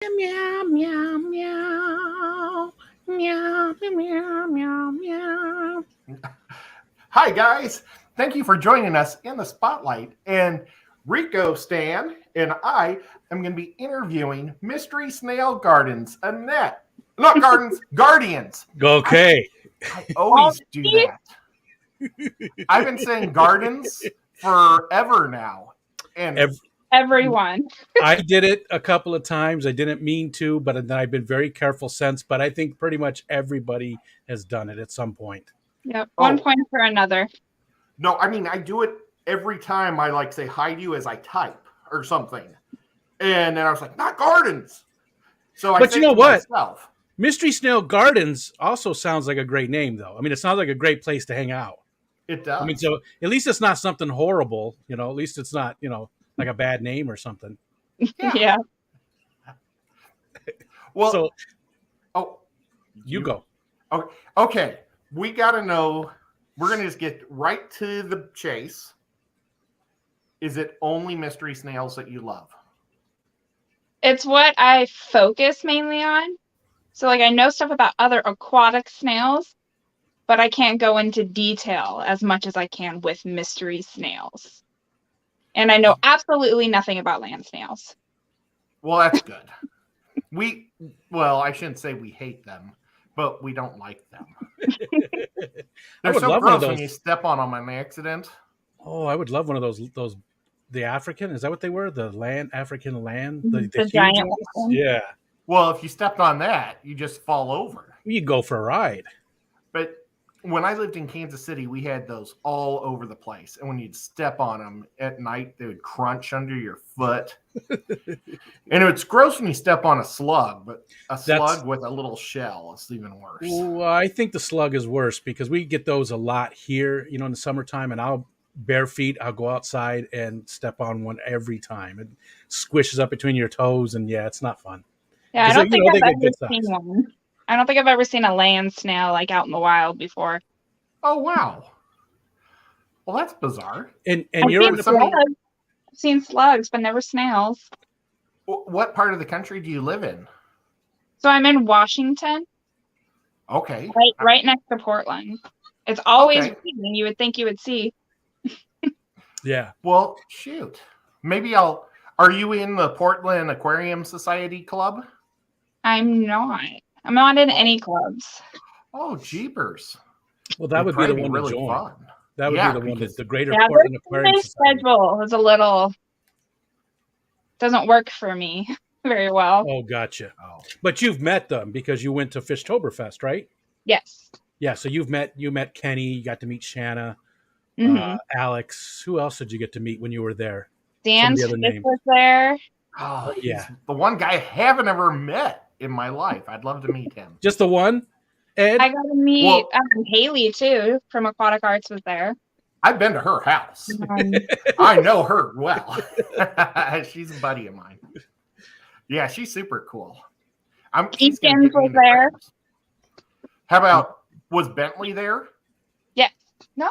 Meow, meow, meow. Meow, meow, meow, meow. Hi, guys. Thank you for joining us in the spotlight. And Rico, Stan, and I am going to be interviewing Mystery Snail Gardens, Annette. Not Gardens, Guardians. Okay. I always do that. I've been saying Gardens forever now. And Everyone. I did it a couple of times. I didn't mean to, but then I've been very careful since. But I think pretty much everybody has done it at some point. Yep. One point for another. No, I mean, I do it every time I say hi to you as I type or something. And then I was like, not Gardens. So I But you know what? Myself. Mystery Snail Gardens also sounds like a great name, though. I mean, it sounds like a great place to hang out. It does. I mean, so at least it's not something horrible. At least it's not, like a bad name or something. Yeah. Well, so, you go. Okay. We got to know. We're going to just get right to the chase. Is it only mystery snails that you love? It's what I focus mainly on. So, I know stuff about other aquatic snails, but I can't go into detail as much as I can with mystery snails. And I know absolutely nothing about land snails. Well, that's good. I shouldn't say we hate them, but we don't like them. They're so gross when you step on them on accident. Oh, I would love one of those. The African, is that what they were? The African land? The giant ones? Yeah. Well, if you stepped on that, you just fall over. You go for a ride. But when I lived in Kansas City, we had those all over the place. And when you'd step on them at night, they would crunch under your foot. And it's gross when you step on a slug, but slug with a little shell is even worse. Well, I think the slug is worse because we get those a lot here, in the summertime, and I'll go outside and step on one every time. It squishes up between your toes, and it's not fun. Yeah, I don't think I've ever seen one. I don't think I've ever seen a land snail out in the wild before. Oh, wow. Well, that's bizarre. And you're I've seen slugs, but never snails. What part of the country do you live in? So I'm in Washington. Okay. Right next to Portland. It's always raining. You would think you would see. Yeah. Well, shoot. Maybe are you in the Portland Aquarium Society Club? I'm not. I'm not in any clubs. Oh, jeepers. Well, that would be the one really to join. Fun. That would be the one that the Greater Portland Aquarium Society. Schedule is a little doesn't work for me very well. Oh, gotcha. Oh. But you've met them because you went to Fishtoberfest, right? Yes. Yeah, so you met Kenny, you got to meet Shanna, Alex. Who else did you get to meet when you were there? Dan was there. Oh, yeah. The one guy I haven't ever met in my life. I'd love to meet him. Just the one? Ed? I got to meet Haley, too, from Aquatic Arts was there. I've been to her house. I know her well. She's a buddy of mine. Yeah, she's super cool. Ethan was there. How about, was Bentley there? Yes. No?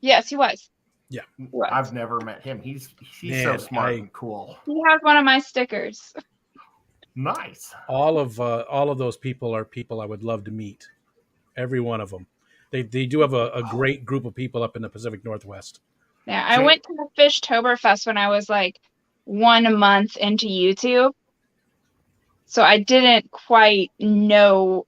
Yes, he was. Yeah. I've never met him. He's so smart and cool. He has one of my stickers. Nice. All of those people are people I would love to meet. Every one of them. They do have a great group of people up in the Pacific Northwest. Yeah, I went to the Fishtoberfest when I was 1 month into YouTube. So I didn't quite know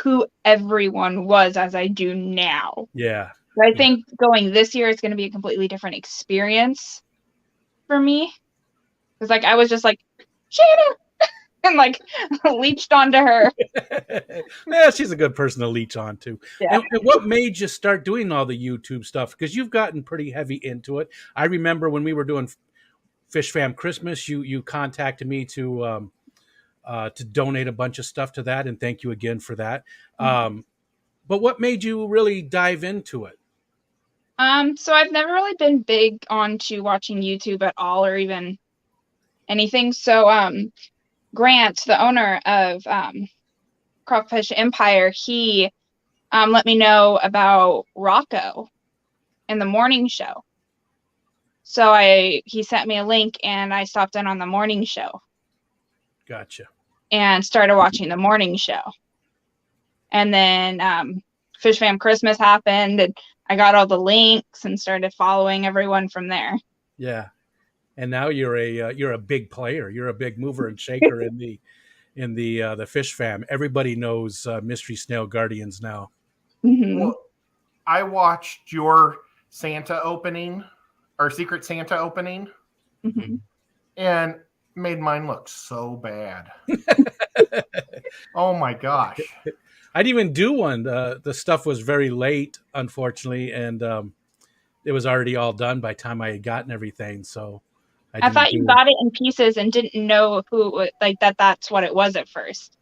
who everyone was as I do now. Yeah. But I think going this year is going to be a completely different experience for me. Because I was just Shanna! And leached onto her. Yeah, she's a good person to leech on to. Yeah. And what made you start doing all the YouTube stuff? Because you've gotten pretty heavy into it. I remember when we were doing Fish Fam Christmas, you contacted me to donate a bunch of stuff to that, and thank you again for that. Mm-hmm. But what made you really dive into it? So I've never really been big onto watching YouTube at all, or even anything. So Grant, the owner of Crawfish Empire, he let me know about Rocco and the morning show. So he sent me a link, and I stopped in on the morning show. Gotcha. and started watching the morning show. And then Fish Fam Christmas happened, and I got all the links and started following everyone from there. Yeah. And now you're a big player. You're a big mover and shaker in the Fish Fam. Everybody knows Mystery Snail Guardians now. Mm-hmm. Well, I watched your Santa opening, or Secret Santa opening, Mm-hmm. and made mine look so bad. Oh my gosh. I didn't even do one. The stuff was very late, unfortunately, and it was already all done by the time I had gotten everything. So I thought you got it in pieces and didn't know who, like, that's what it was at first.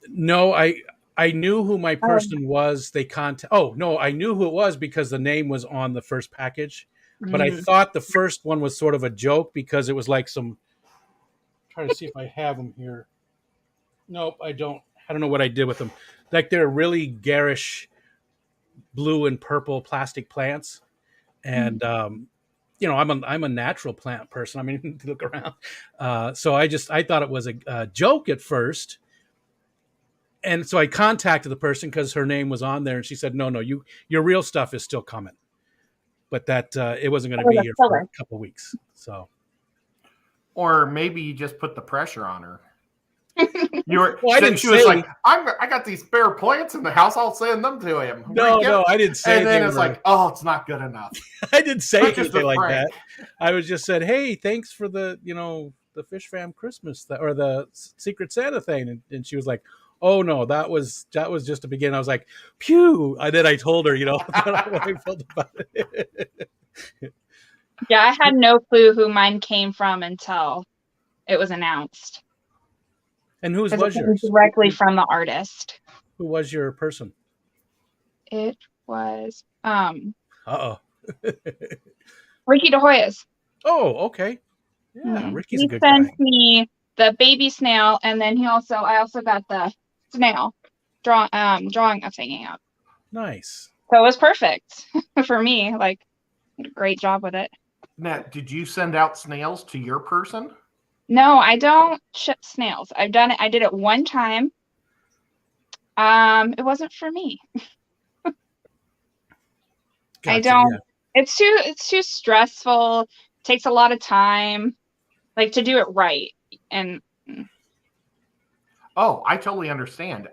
No, I knew who my person was. I knew who it was because the name was on the first package. But I thought the first one was sort of a joke because it was like some. Trying to see if I have them here. Nope, I don't. I don't know what I did with them. Like they're really garish blue and purple plastic plants, and I'm a natural plant person. I mean, look around. So I thought it was a joke at first, and so I contacted the person because her name was on there, and she said, "No, your real stuff is still coming." But that it wasn't going to be here for a couple of weeks. So, or maybe you just put the pressure on her. You were. Well, I didn't she say, was like, I got these spare plants in the house. I'll send them to him. No, I didn't say. And then it's like, oh, it's not good enough. I didn't say anything like prank. that. I was just said, hey, thanks for the Fish Fam Christmas or the Secret Santa thing, and she was like, oh no, that was just the beginning. I was like, phew. And then I told her, what I felt about it. Yeah, I had no clue who mine came from until it was announced. And whose was yours? Directly from the artist. Who was your person? It was Ricky De Hoyos. Oh, okay. Yeah, Ricky's a good guy. He guy. sent me the baby snail, and then I also got the snail drawing of hanging up. Nice. So it was perfect for me. Like, did a great job with it. Now, did you send out snails to your person? No, I don't ship snails. I've done it. I did it one time. It wasn't for me. Gotcha, I don't. Yeah. It's too stressful. Takes a lot of time, like, to do it right. And oh, I totally understand.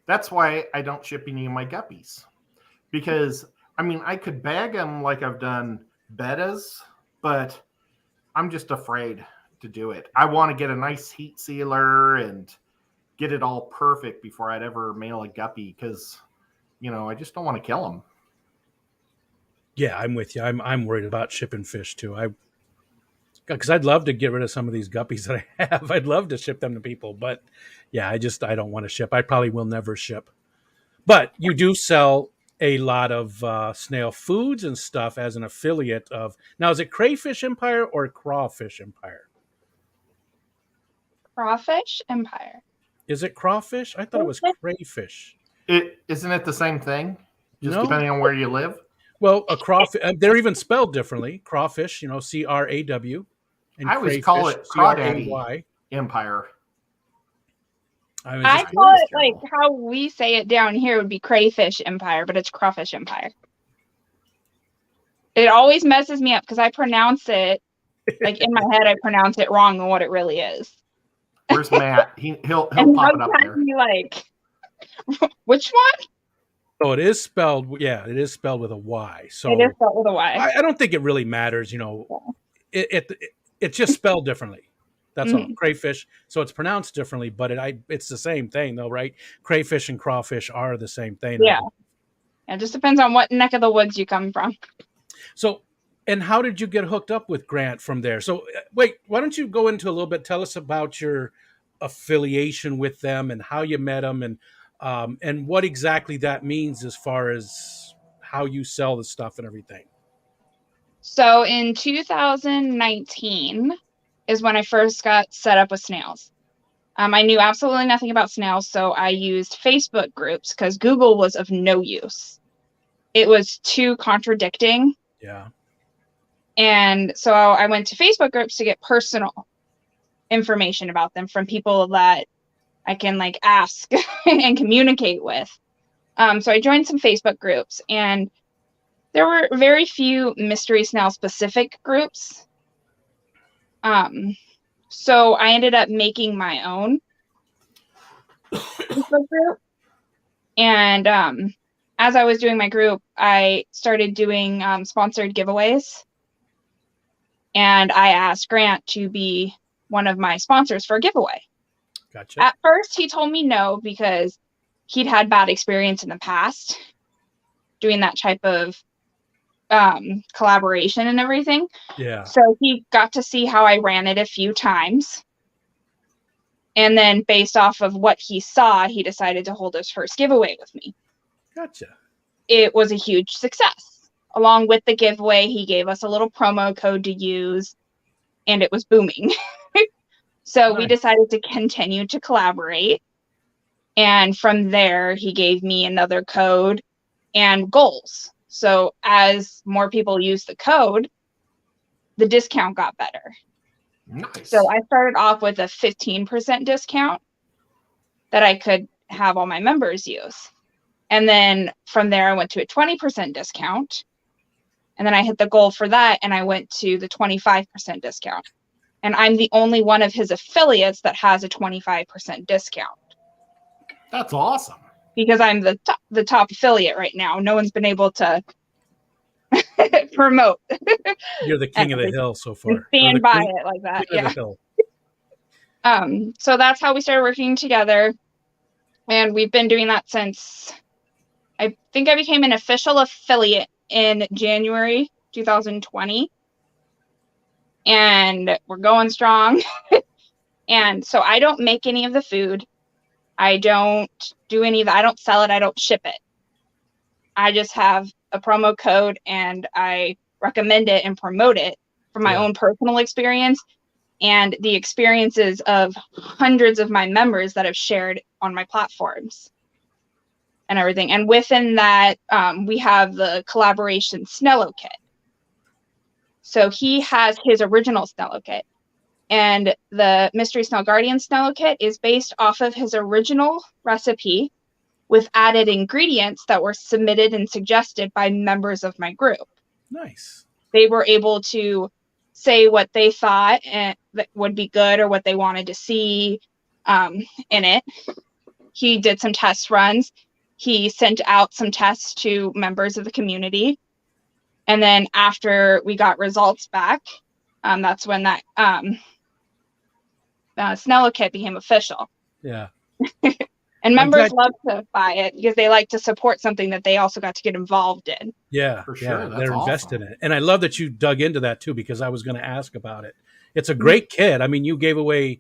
That's why I don't ship any of my guppies, because I mean I could bag them like I've done bettas, but I'm just afraid to do it. I want to get a nice heat sealer and get it all perfect before I'd ever mail a guppy, because I just don't want to kill them. Yeah, I'm with you. I'm worried about shipping fish too. Because I'd love to get rid of some of these guppies that I have. I'd love to ship them to people, but yeah, I don't want to ship. I probably will never ship. But you do sell a lot of snail foods and stuff as an affiliate of. Now, is it Crayfish Empire or Crawfish Empire? Crawfish Empire. Is it Crawfish? I thought it was Crayfish. Isn't it the same thing? Just depending on where you live. Well, a crawfish. They're even spelled differently. Crawfish, CRAW. And I always call it Crawdaddy Empire. I call it like how we say it down here would be Crayfish Empire, but it's Crawfish Empire. It always messes me up because I pronounce it like in my head. I pronounce it wrong than what it really is. Where's Matt? He'll pop it up there. Like, which one? So it is spelled. Yeah, it is spelled with a Y. So it is spelled with a Y. I don't think it really matters. It's just spelled differently. That's all. Crayfish. So it's pronounced differently, but it's the same thing, though, right? Crayfish and crawfish are the same thing. Yeah. It just depends on what neck of the woods you come from. So, and how did you get hooked up with Grant from there? So, wait, why don't you go into a little bit? Tell us about your affiliation with them and how you met them, and what exactly that means as far as how you sell the stuff and everything. So in 2019 is when I first got set up with snails. I knew absolutely nothing about snails, so I used Facebook groups because Google was of no use. It was too contradicting. Yeah. And so I went to Facebook groups to get personal. information about them from people that I can like ask and communicate with. So I joined some Facebook groups, and there were very few Mystery Snail specific groups. So I ended up making my own Facebook group. And as I was doing my group, I started doing sponsored giveaways. And I asked Grant to be one of my sponsors for a giveaway. Gotcha. At first, he told me no because he'd had bad experience in the past doing that type of collaboration and everything. Yeah. So he got to see how I ran it a few times. And then based off of what he saw, he decided to hold his first giveaway with me. Gotcha. It was a huge success. Along with the giveaway, he gave us a little promo code to use, and it was booming. So we decided to continue to collaborate. And from there, he gave me another code and goals. So as more people used the code, the discount got better. Nice. So I started off with a 15% discount that I could have all my members use. And then from there, I went to a 20% discount. And then I hit the goal for that, and I went to the 25% discount. And I'm the only one of his affiliates that has a 25% discount. That's awesome. Because I'm the top affiliate right now. No one's been able to promote. You're the king of the hill so far. Stand by it like that. Yeah. So that's how we started working together. And we've been doing that since, I think I became an official affiliate in January 2020. And we're going strong. And so I don't make any of the food. I don't do any of that. I don't sell it. I don't ship it. I just have a promo code, and I recommend it and promote it from my own personal experience and the experiences of hundreds of my members that have shared on my platforms and everything. And within that, we have the collaboration Snello kit. So he has his original Snello kit. And the Mystery Snail Guardians Snello kit is based off of his original recipe with added ingredients that were submitted and suggested by members of my group. Nice. They were able to say what they thought that would be good or what they wanted to see in it. He did some test runs. He sent out some tests to members of the community. And then after we got results back, that's when that Snello kit became official. Yeah. And members love to buy it because they like to support something that they also got to get involved in. Yeah, for sure. Yeah, That's they're awesome. invested in it. And I love that you dug into that too, because I was going to ask about it. It's a great kit. I mean, you gave away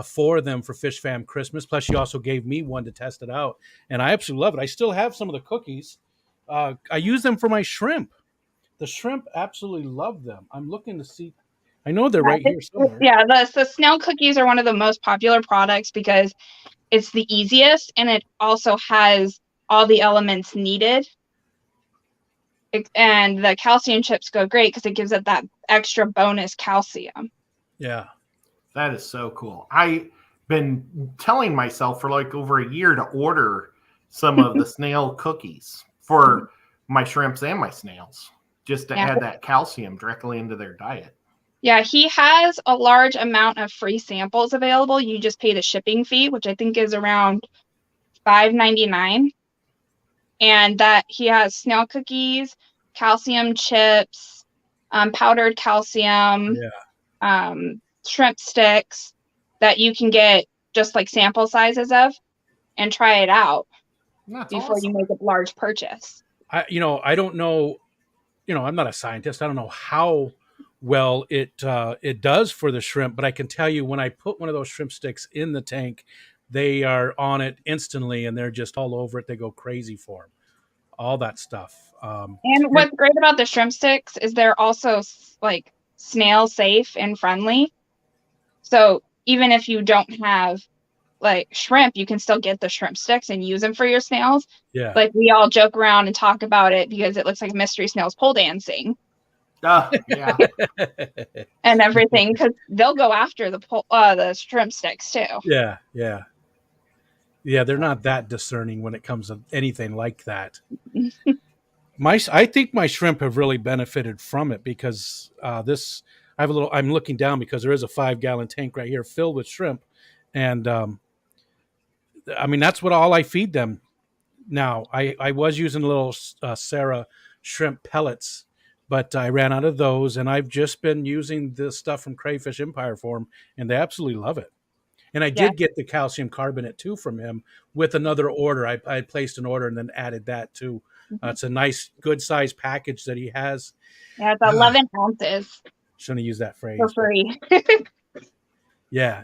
4 of them for Fish Fam Christmas. Plus, you also gave me one to test it out. And I absolutely love it. I still have some of the cookies. I use them for my shrimp. The shrimp absolutely love them. I'm looking to see. I know they're right here somewhere. Yeah, the snail cookies are one of the most popular products because it's the easiest, and it also has all the elements needed. And the calcium chips go great because it gives it that extra bonus calcium. Yeah. That is so cool. I've been telling myself for like over a year to order some of the snail cookies for my shrimps and my snails, just to add that calcium directly into their diet. Yeah, he has a large amount of free samples available. You just pay the shipping fee, which I think is around $5.99. And that he has snail cookies, calcium chips, powdered calcium, shrimp sticks that you can get just like sample sizes of and try it out before you make a large purchase. I don't know, I'm not a scientist. I don't know how well it does for the shrimp, but I can tell you when I put one of those shrimp sticks in the tank, they are on it instantly and they're just all over it. They go crazy for them, all that stuff. And what's great about the shrimp sticks is they're also like snail safe and friendly. So even if you don't have like shrimp, you can still get the shrimp sticks and use them for your snails. Yeah. Like we all joke around and talk about it because it looks like Mystery Snail's pole dancing. Yeah. and everything, because they'll go after the shrimp sticks too. Yeah, yeah. Yeah, they're not that discerning when it comes to anything like that. I think my shrimp have really benefited from it because I'm looking down because there is a 5-gallon tank right here filled with shrimp, and I mean that's what all I feed them now. I was using a little Sarah shrimp pellets, but I ran out of those, and I've just been using this stuff from Crayfish Empire for them, and they absolutely love it. And I did get the calcium carbonate too from him with another order. I placed an order and then added that too. It's a nice, good size package that he has. Yeah, it's 11 ounces. Shouldn't have used that phrase. For free. Yeah.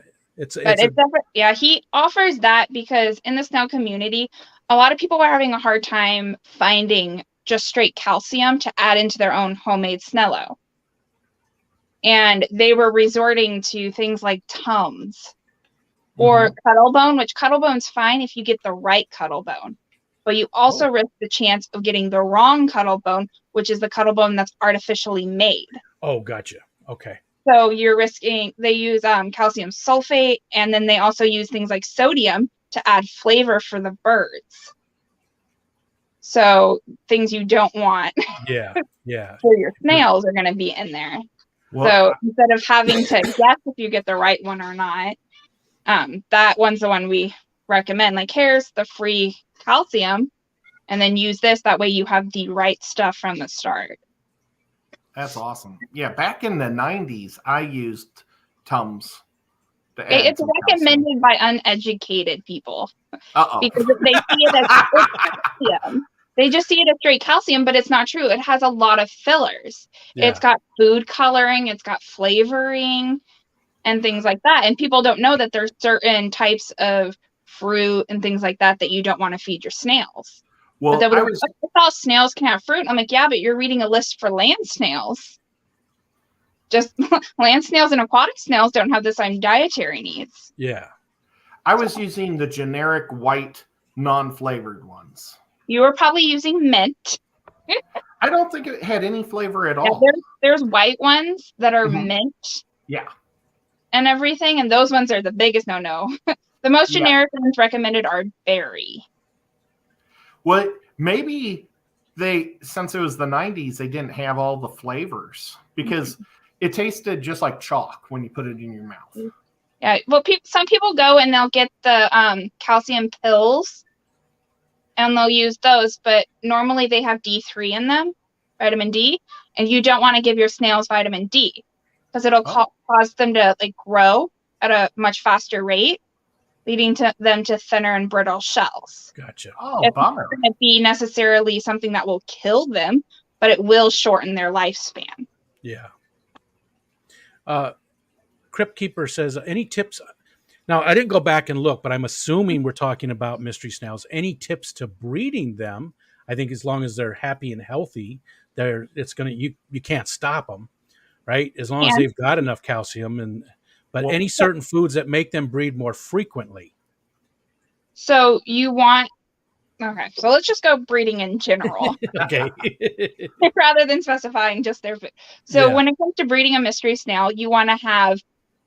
He offers that because in the snail community, a lot of people were having a hard time finding just straight calcium to add into their own homemade Snello. And they were resorting to things like Tums or Cuttlebone, which Cuttlebone's fine if you get the right Cuttlebone. But you also risk the chance of getting the wrong Cuttlebone, which is the Cuttlebone that's artificially made. Oh, gotcha. Okay. So you're risking, they use calcium sulfate, and then they also use things like sodium to add flavor for the birds. So things you don't want for your snails are going to be in there. Well, so instead of having to guess if you get the right one or not, that one's the one we recommend. Like, here's the free calcium, and then use this. That way you have the right stuff from the start. That's awesome. Yeah, back in the 90s, I used Tums. It's recommended by uneducated people. Because they see it as calcium. They just see it as straight calcium, but it's not true. It has a lot of fillers. Yeah. It's got food coloring. It's got flavoring and things like that. And people don't know that there's certain types of fruit and things like that that you don't want to feed your snails. Well, I thought snails can have fruit. I'm like, yeah, but you're reading a list for land snails. Just land snails and aquatic snails don't have the same dietary needs. Yeah. I was using the generic white, non-flavored ones. You were probably using mint. I don't think it had any flavor at all. There's white ones that are mint. Yeah. And everything, and those ones are the biggest no-no. The most generic ones recommended are berry. Well, maybe since it was the 90s, they didn't have all the flavors because it tasted just like chalk when you put it in your mouth. Yeah, well, some people go and they'll get the calcium pills, and they'll use those, but normally they have D3 in them, vitamin D, and you don't want to give your snails vitamin D because it'll cause them to grow at a much faster rate, leading to them to thinner and brittle shells. Gotcha. Oh, it's bummer. not going to be necessarily something that will kill them, but it will shorten their lifespan. Yeah. Crypt Keeper says, any tips? Now, I didn't go back and look, but I'm assuming we're talking about mystery snails. Any tips to breeding them? I think as long as they're happy and healthy, you can't stop them, right? As long as they've got enough calcium But any certain foods that make them breed more frequently? So so let's just go breeding in general. Okay. Rather than specifying just their food. So when it comes to breeding a mystery snail, you want to have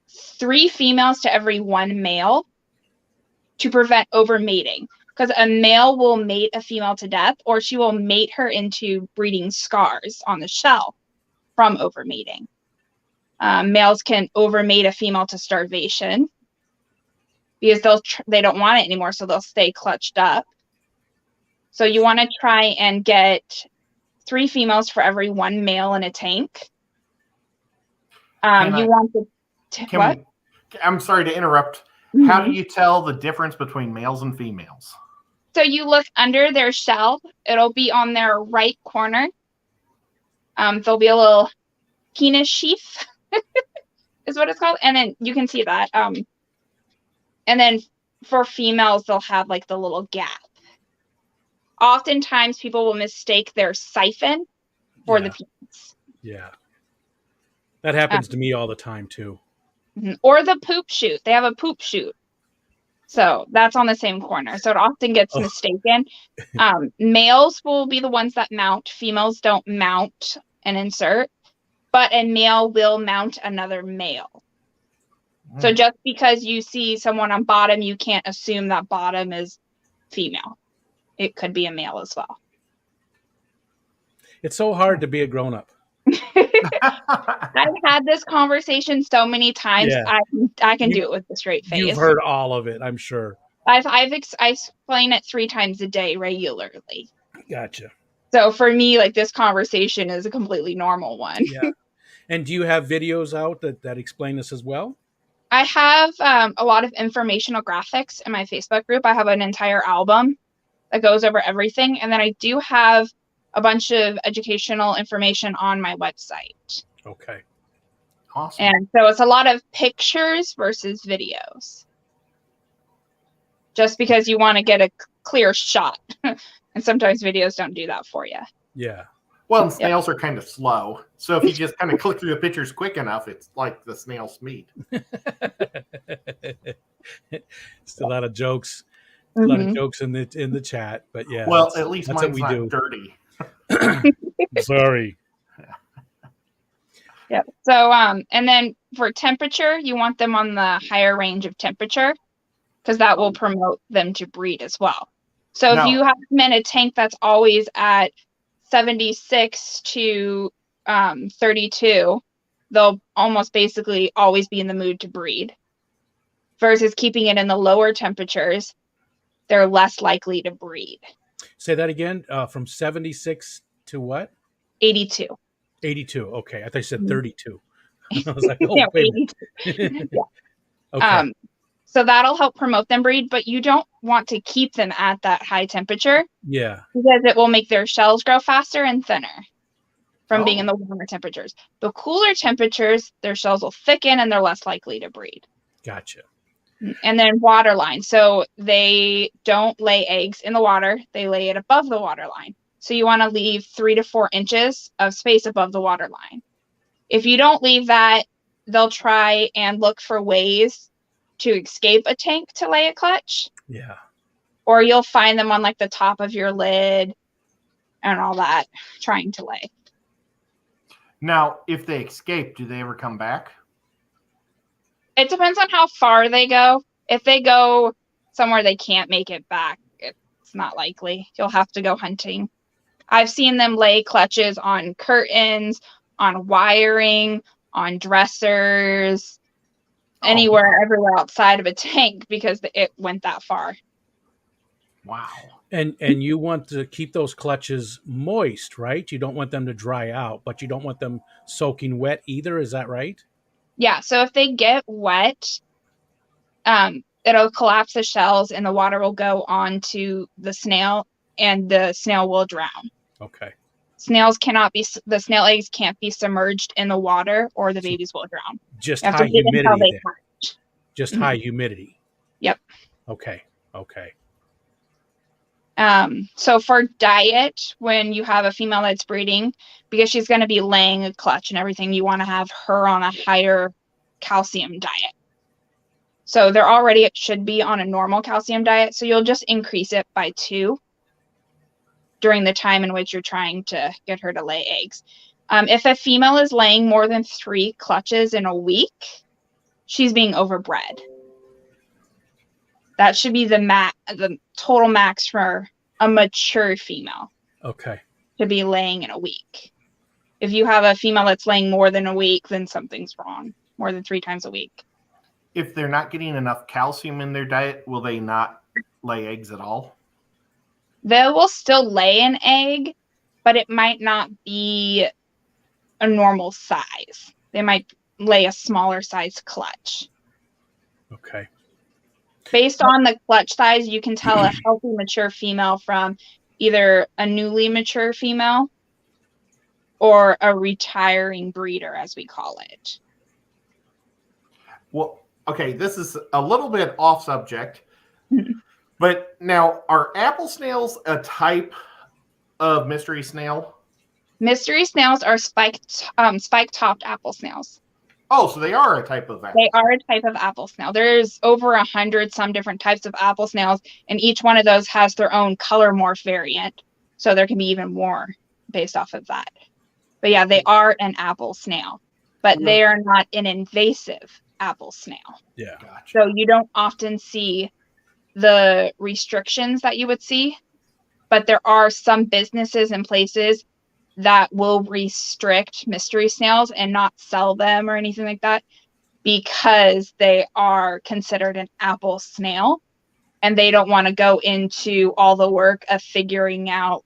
3 females to every 1 male to prevent overmating. Because a male will mate a female to death, or she will mate her into breeding scars on the shell from overmating. Males can overmate a female to starvation because they don't want it anymore, so they'll stay clutched up. So you want to try and get 3 females for every 1 male in a tank. I'm sorry to interrupt. Mm-hmm. How do you tell the difference between males and females? So you look under their shell. It'll be on their right corner. There'll be a little penis sheath. Is what it's called, and then you can see that. And then for females, they'll have the little gap. Oftentimes, people will mistake their siphon for the penis. Yeah, that happens to me all the time too. Or the poop chute. They have a poop chute, so that's on the same corner. So it often gets mistaken. Males will be the ones that mount. Females don't mount and insert. but a male will mount another male. So just because you see someone on bottom, you can't assume that bottom is female. It could be a male as well. It's so hard to be a grown-up. I've had this conversation so many times. Yeah. I can do it with a straight face. You've heard all of it, I'm sure. I explain it 3 times a day regularly. Gotcha. So for me, like, this conversation is a completely normal one. Yeah. And do you have videos out that explain this as well? I have a lot of informational graphics in my Facebook group. I have an entire album that goes over everything. And then I do have a bunch of educational information on my website. Okay. Awesome. And so it's a lot of pictures versus videos. Just because you want to get a clear shot. And sometimes videos don't do that for you. Yeah. Well, and snails are kind of slow. So if you just kind of click through the pictures quick enough, it's like the snail's meat. Just a lot of jokes. A lot of jokes in the chat. But yeah. Well, at least that's mine's what we not do. dirty. Sorry. Yep. So, and then for temperature, you want them on the higher range of temperature because that will promote them to breed as well. So if you have them in a tank that's always at 76 to 32, they'll almost basically always be in the mood to breed. Versus keeping it in the lower temperatures, they're less likely to breed. Say that again. From 76 to what? 82. 82. Okay. I thought you said 32. I was like, oh, Yeah, wait. 82. Yeah. Okay. So that'll help promote them breed, but you don't want to keep them at that high temperature. Yeah. Because it will make their shells grow faster and thinner from being in the warmer temperatures. The cooler temperatures, their shells will thicken and they're less likely to breed. Gotcha. And then water line. So they don't lay eggs in the water. They lay it above the water line. So you want to leave 3 to 4 inches of space above the water line. If you don't leave that, they'll try and look for ways to escape a tank to lay a clutch. Yeah. Or you'll find them on like the top of your lid and all that, trying to lay. Now, if they escape, do they ever come back? It depends on how far they go. If they go somewhere they can't make it back, it's not likely. You'll have to go hunting. I've seen them lay clutches on curtains, on wiring, on dressers, anywhere, everywhere outside of a tank because it went that far. Wow. And you want to keep those clutches moist, right? You don't want them to dry out, but you don't want them soaking wet either. Is that right? Yeah. So if they get wet, it'll collapse the shells and the water will go onto the snail and the snail will drown. Okay. The snail eggs can't be submerged in the water or the babies will drown. Just high humidity. Just high humidity. Yep. Okay. Okay. So for diet, when you have a female that's breeding, because she's going to be laying a clutch and everything, you want to have her on a higher calcium diet. So they're already, it should be on a normal calcium diet. So you'll just increase it by 2 during the time in which you're trying to get her to lay eggs. If a female is laying more than 3 clutches in a week, she's being overbred. That should be the total max for a mature female. Okay. To be laying in a week. If you have a female that's laying more than a week, then something's wrong. More than 3 times a week. If they're not getting enough calcium in their diet, will they not lay eggs at all? They will still lay an egg, but it might not be a normal size. They might lay a smaller size clutch. Okay. Based on the clutch size, you can tell a healthy mature female from either a newly mature female or a retiring breeder, as we call it. Well, okay, this is a little bit off subject, but now are apple snails a type of mystery snail? Mystery snails are spike-topped apple snails. Oh, so they are a type of apple. They are a type of apple snail. There's over 100 some different types of apple snails, and each one of those has their own color morph variant. So there can be even more based off of that. But yeah, they are an apple snail, but they are not an invasive apple snail. Yeah. Gotcha. So you don't often see the restrictions that you would see, but there are some businesses and places that will restrict mystery snails and not sell them or anything like that because they are considered an apple snail and they don't want to go into all the work of figuring out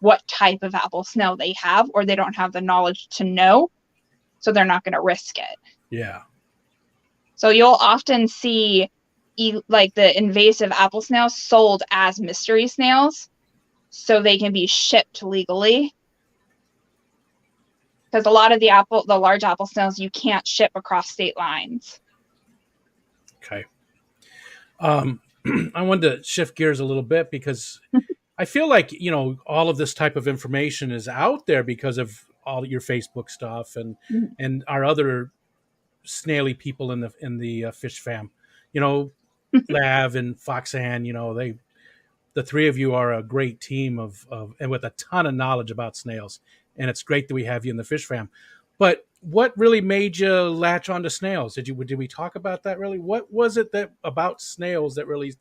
what type of apple snail they have, or they don't have the knowledge to know, so they're not going to risk it. Yeah. So you'll often see like the invasive apple snails sold as mystery snails so they can be shipped legally. Because a lot of the large apple snails you can't ship across state lines. Okay. I wanted to shift gears a little bit because I feel like, all of this type of information is out there because of all your Facebook stuff and our other snaily people in the fish fam, Lav and Foxanne, the three of you are a great team of and with a ton of knowledge about snails. And it's great that we have you in the fish fam. But what really made you latch onto snails? Did we talk about that really? What was it that about snails that really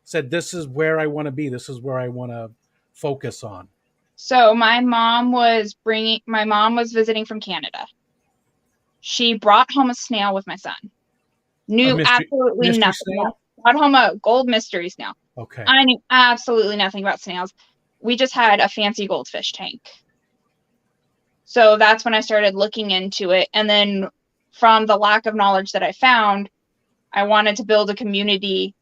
said, this is where I want to be. This is where I want to focus on? So my mom was visiting from Canada. She brought home a snail with my son. Knew absolutely nothing. Snail? Brought home a gold mystery snail. Okay. I knew absolutely nothing about snails. We just had a fancy goldfish tank. So that's when I started looking into it. And then from the lack of knowledge that I found, I wanted to build a community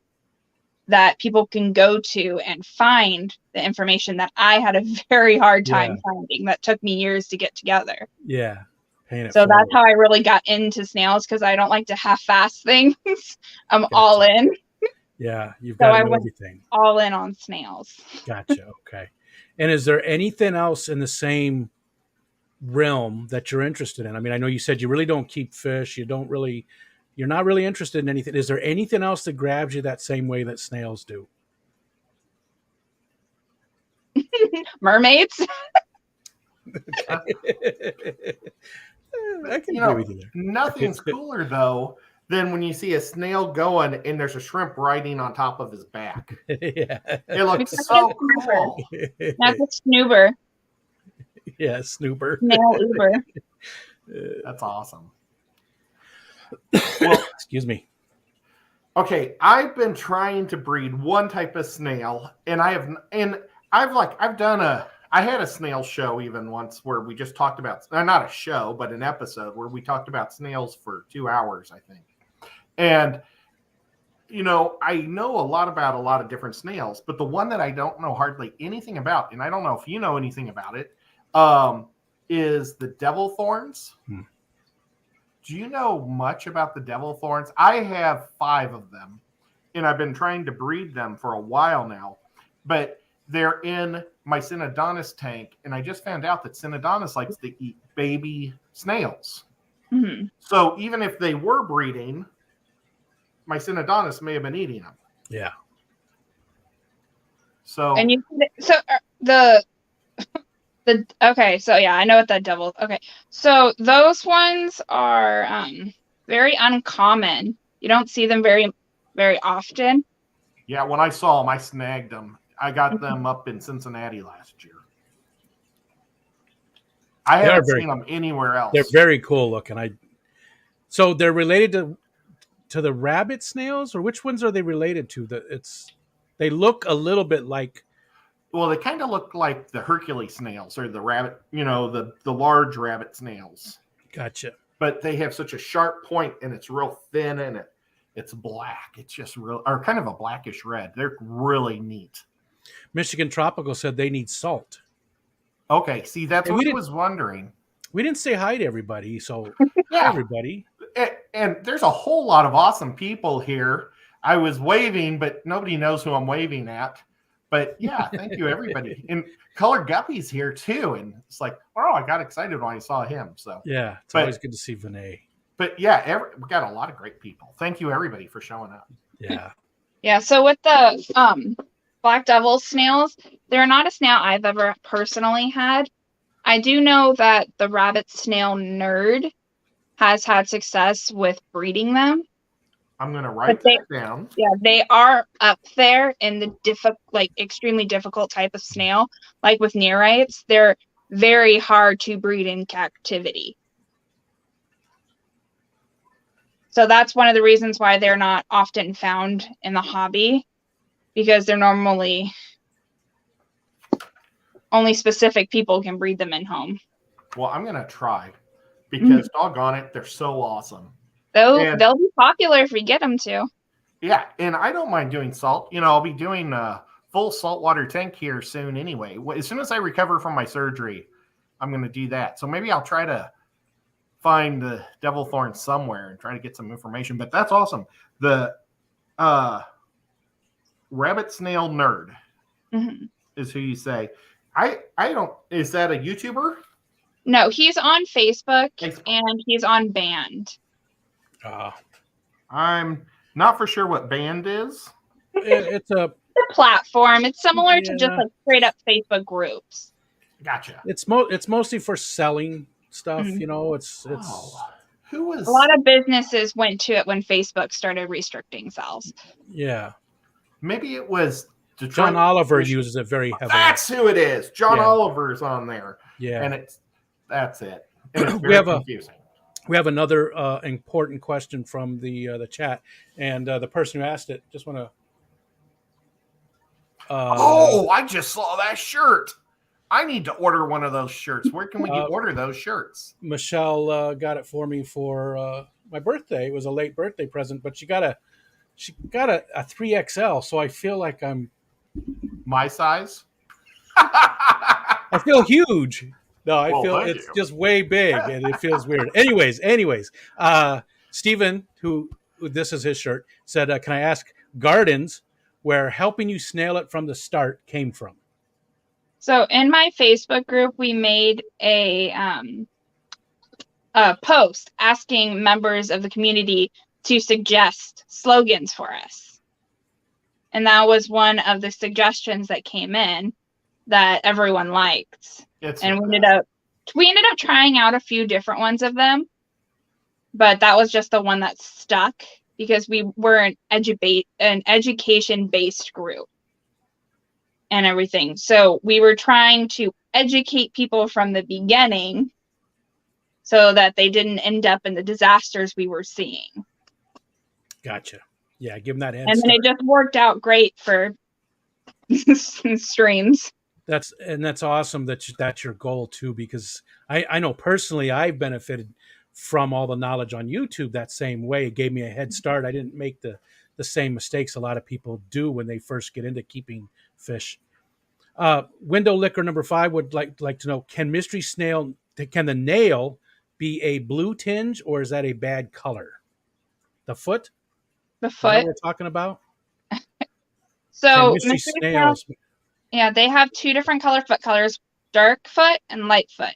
that people can go to and find the information that I had a very hard time finding that took me years to get together. Yeah. So that's how I really got into snails, because I don't like to half-ass things. I'm all in. Yeah, you've got to know everything. All in on snails. Gotcha. Okay. And is there anything else in the same realm that you're interested in? I mean, I know you said you really don't keep fish. You're not really interested in anything. Is there anything else that grabs you that same way that snails do? Mermaids. I can agree with you there. Nothing's cooler though than when you see a snail going and there's a shrimp riding on top of his back. Yeah. It looks so cool. That's a snooper. Yeah, snooper. Snail Uber. That's awesome. Well, excuse me. Okay, I've been trying to breed one type of snail, and I had a snail show even once where we just talked about, not a show, but an episode where we talked about snails for 2 hours, I think. And, I know a lot about a lot of different snails, but the one that I don't know hardly anything about, and I don't know if you know anything about it, is the devil thorns. Do you know much about the devil thorns? I have 5 of them, and I've been trying to breed them for a while now, but they're in my Synodontis tank, and I just found out that Synodontis likes to eat baby snails. Mm-hmm. So even if they were breeding, my Synodontis may have been eating them. Yeah. So okay, so yeah, I know what that devil. Okay, so those ones are very uncommon. You don't see them very, very often. Yeah, when I saw them, I snagged them. I got them up in Cincinnati last year. I haven't seen them anywhere else. They're very cool looking. So they're related to the rabbit snails, or which ones are they related to? They look a little bit like. Well, they kind of look like the Hercules snails or the rabbit, the large rabbit snails. Gotcha. But they have such a sharp point, and it's real thin, and it's black. It's just or kind of a blackish red. They're really neat. Michigan Tropical said they need salt. Okay, see, that's what I was wondering. We didn't say hi to everybody, so yeah. Everybody. And there's a whole lot of awesome people here. I was waving, but nobody knows who I'm waving at. But yeah, thank you, everybody. And Color Guppy's here too. And it's like, oh, I got excited when I saw him. So yeah, it's always good to see Vinay. But yeah, we got a lot of great people. Thank you, everybody, for showing up. Yeah. Yeah. So with the Black Devil snails, they're not a snail I've ever personally had. I do know that the rabbit snail nerd has had success with breeding them. I'm gonna But write that down. Yeah, they are up there in the extremely difficult type of snail. Like with neorites, they're very hard to breed in captivity. So that's one of the reasons why they're not often found in the hobby, because they're normally only specific people can breed them in home. Well, I'm gonna try because doggone it, they're so awesome. They'll be popular if we get them to. Yeah, and I don't mind doing salt. I'll be doing a full saltwater tank here soon anyway. As soon as I recover from my surgery, I'm going to do that. So maybe I'll try to find the devil thorn somewhere and try to get some information. But that's awesome. The rabbit snail nerd is who you say. I don't. Is that a YouTuber? No, he's on Facebook. And he's on Band. I'm not for sure what Band is. It's a platform. It's similar to just like straight up Facebook groups. Gotcha. It's mostly for selling stuff. It's who was a lot of businesses went to it when Facebook started restricting sales. Yeah, maybe it was John Oliver uses it very heavily. That's who it is. John Oliver's on there. Yeah, and that's it. And it's very confusing. We have another important question from the chat, and the person who asked it just want to. I just saw that shirt. I need to order one of those shirts. Where can we order those shirts? Michelle got it for me for my birthday. It was a late birthday present, but she got a 3XL, so I feel like I'm my size. I feel huge. No, I feel it's just way big, and it feels weird. Anyways, Stephen, who this is his shirt, said, "Can I ask Gardens where helping you snail it from the start came from?" So in my Facebook group, we made a post asking members of the community to suggest slogans for us, and that was one of the suggestions that came in that everyone liked. And we ended up trying out a few different ones of them, but that was just the one that stuck because we were an education-based group and everything. So we were trying to educate people from the beginning so that they didn't end up in the disasters we were seeing. Gotcha. Yeah, give them that head and start. then it just worked out great for streams. That's awesome that's your goal too, because I know personally I've benefited from all the knowledge on YouTube that same way. It gave me a head start. I didn't make the same mistakes a lot of people do when they first get into keeping fish. Window Liquor number 5 would like to know, can the nail be a blue tinge, or is that a bad color? The foot? The foot? Is that what we're talking about? So Mystery Snails. Yeah, they have 2 different foot colors, dark foot and light foot.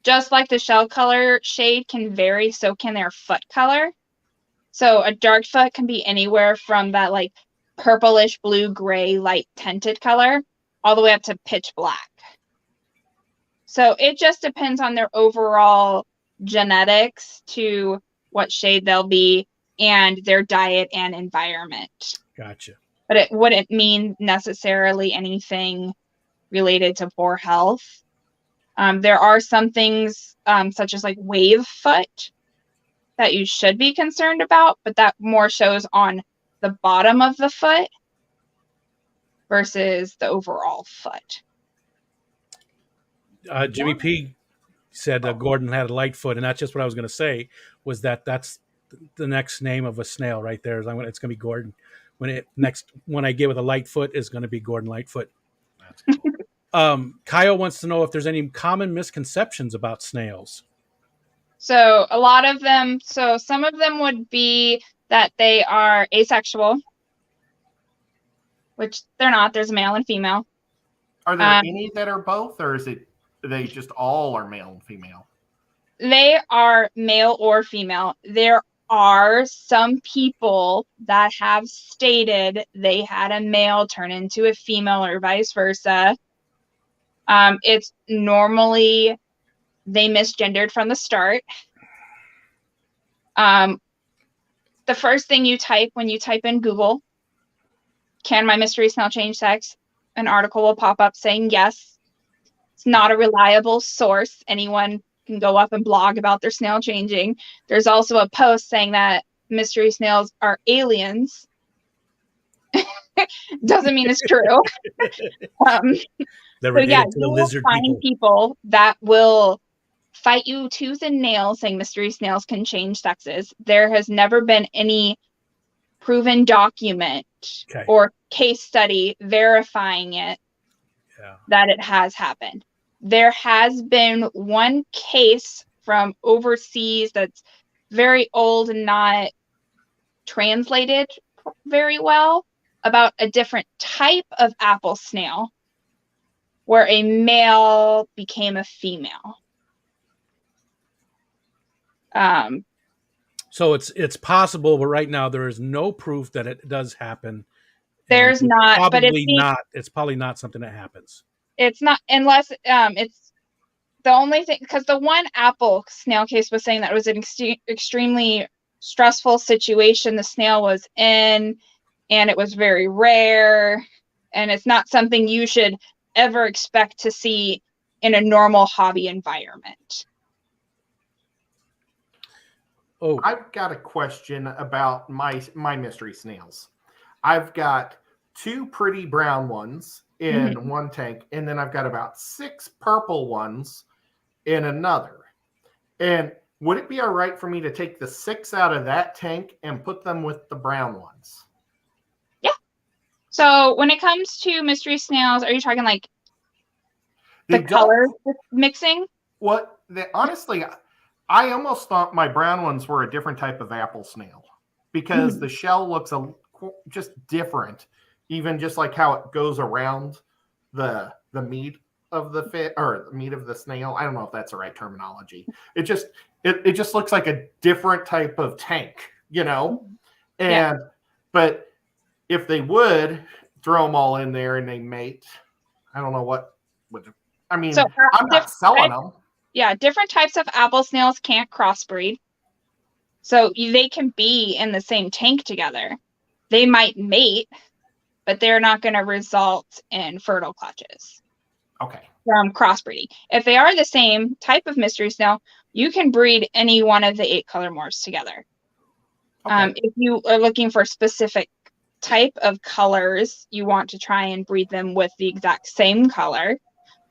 Just like the shell color shade can vary, so can their foot color. So a dark foot can be anywhere from that like purplish blue gray light tinted color all the way up to pitch black. So it just depends on their overall genetics to what shade they'll be and their diet and environment. Gotcha. But it wouldn't mean necessarily anything related to poor health. There are some things such as like wave foot that you should be concerned about, but that more shows on the bottom of the foot versus the overall foot. Jimmy P said Gordon had a light foot, and that's just what I was going to say, was that's the next name of a snail right there. It's going to be Gordon. When I get with a light foot is going to be Gordon Lightfoot. That's cool. Kyle wants to know if there's any common misconceptions about snails. So a lot of them, some of them would be that they are asexual, which they're not. There's a male and female. Are there any that are both, or they just all are male and female? They are male or female. There are some people that have stated they had a male turn into a female or vice versa. It's normally they misgendered from the start. The first thing you type when you type in Google, can my mystery snail change sex? An article will pop up saying yes. It's not a reliable source. Anyone can go up and blog about their snail changing. There's also a post saying that mystery snails are aliens. Doesn't mean it's true. They're So yeah, related to the you will lizard find people that will fight you tooth and nail saying mystery snails can change sexes. There has never been any proven document Okay. or case study verifying it that it has happened. There has been one case from overseas that's very old and not translated very well about a different type of apple snail where a male became a female. So it's possible, but right now there is no proof that it does happen. There's not, probably but it's not. It's probably not something that happens. It's not unless it's the only thing, because the one apple snail case was saying that it was an extremely stressful situation the snail was in, and it was very rare, and it's not something you should ever expect to see in a normal hobby environment. Oh, I've got a question about my mystery snails. I've got 2 pretty brown ones in one tank, and then I've got about 6 purple ones in another. And would it be all right for me to take the 6 out of that tank and put them with the brown ones? Yeah. So when it comes to mystery snails, are you talking like the color mixing? What? Honestly, I almost thought my brown ones were a different type of apple snail because the shell looks just different, even just like how it goes around the meat of the fish or the meat of the snail. I don't know if that's the right terminology. It just looks like a different type of tank, you know? And but if they would throw them all in there and they mate, I don't know what would. I mean, so, I'm not selling them. Yeah, different types of apple snails can't crossbreed. So they can be in the same tank together. They might mate, but they're not going to result in fertile clutches. Okay. From crossbreeding. If they are the same type of mystery snail, you can breed any one of the 8 color morphs together. Okay. If you are looking for specific type of colors, you want to try and breed them with the exact same color,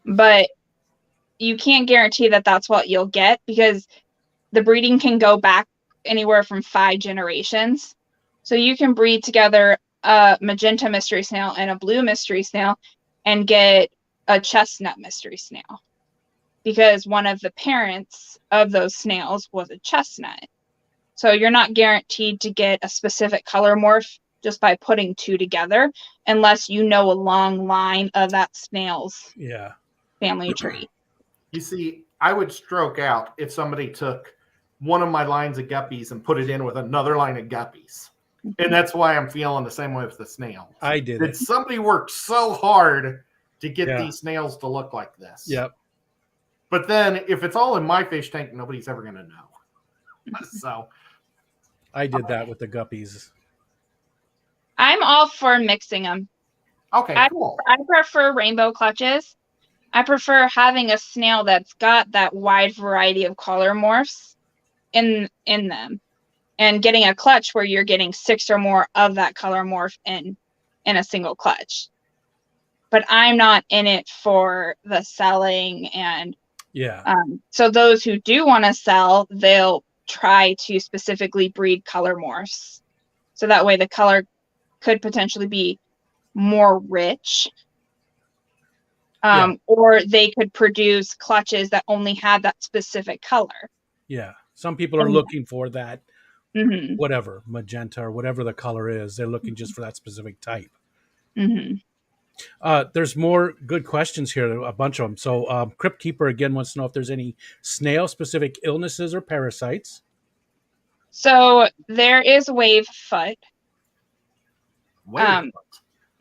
but you can't guarantee that that's what you'll get because the breeding can go back anywhere from 5 generations. So you can breed together a magenta mystery snail and a blue mystery snail and get a chestnut mystery snail because one of the parents of those snails was a chestnut. So you're not guaranteed to get a specific color morph just by putting 2 together unless you know a long line of that snail's family tree. You see, I would stroke out if somebody took one of my lines of guppies and put it in with another line of guppies. And that's why I'm feeling the same way with the snails. I did. Somebody worked so hard to get these snails to look like this. Yep. But then if it's all in my fish tank, nobody's ever going to know. So I did that with the guppies. I'm all for mixing them. Okay, cool. I prefer rainbow clutches. I prefer having a snail that's got that wide variety of color morphs in them and getting a clutch where you're getting 6 or more of that color morph in a single clutch. But I'm not in it for the selling and so those who do want to sell, they'll try to specifically breed color morphs. So that way the color could potentially be more rich. Or they could produce clutches that only had that specific color. Yeah. Some people are looking for that, whatever, magenta or whatever the color is. They're looking just for that specific type. There's more good questions here, a bunch of them. So Crypt Keeper again wants to know if there's any snail-specific illnesses or parasites. So there is wave foot. Wave foot.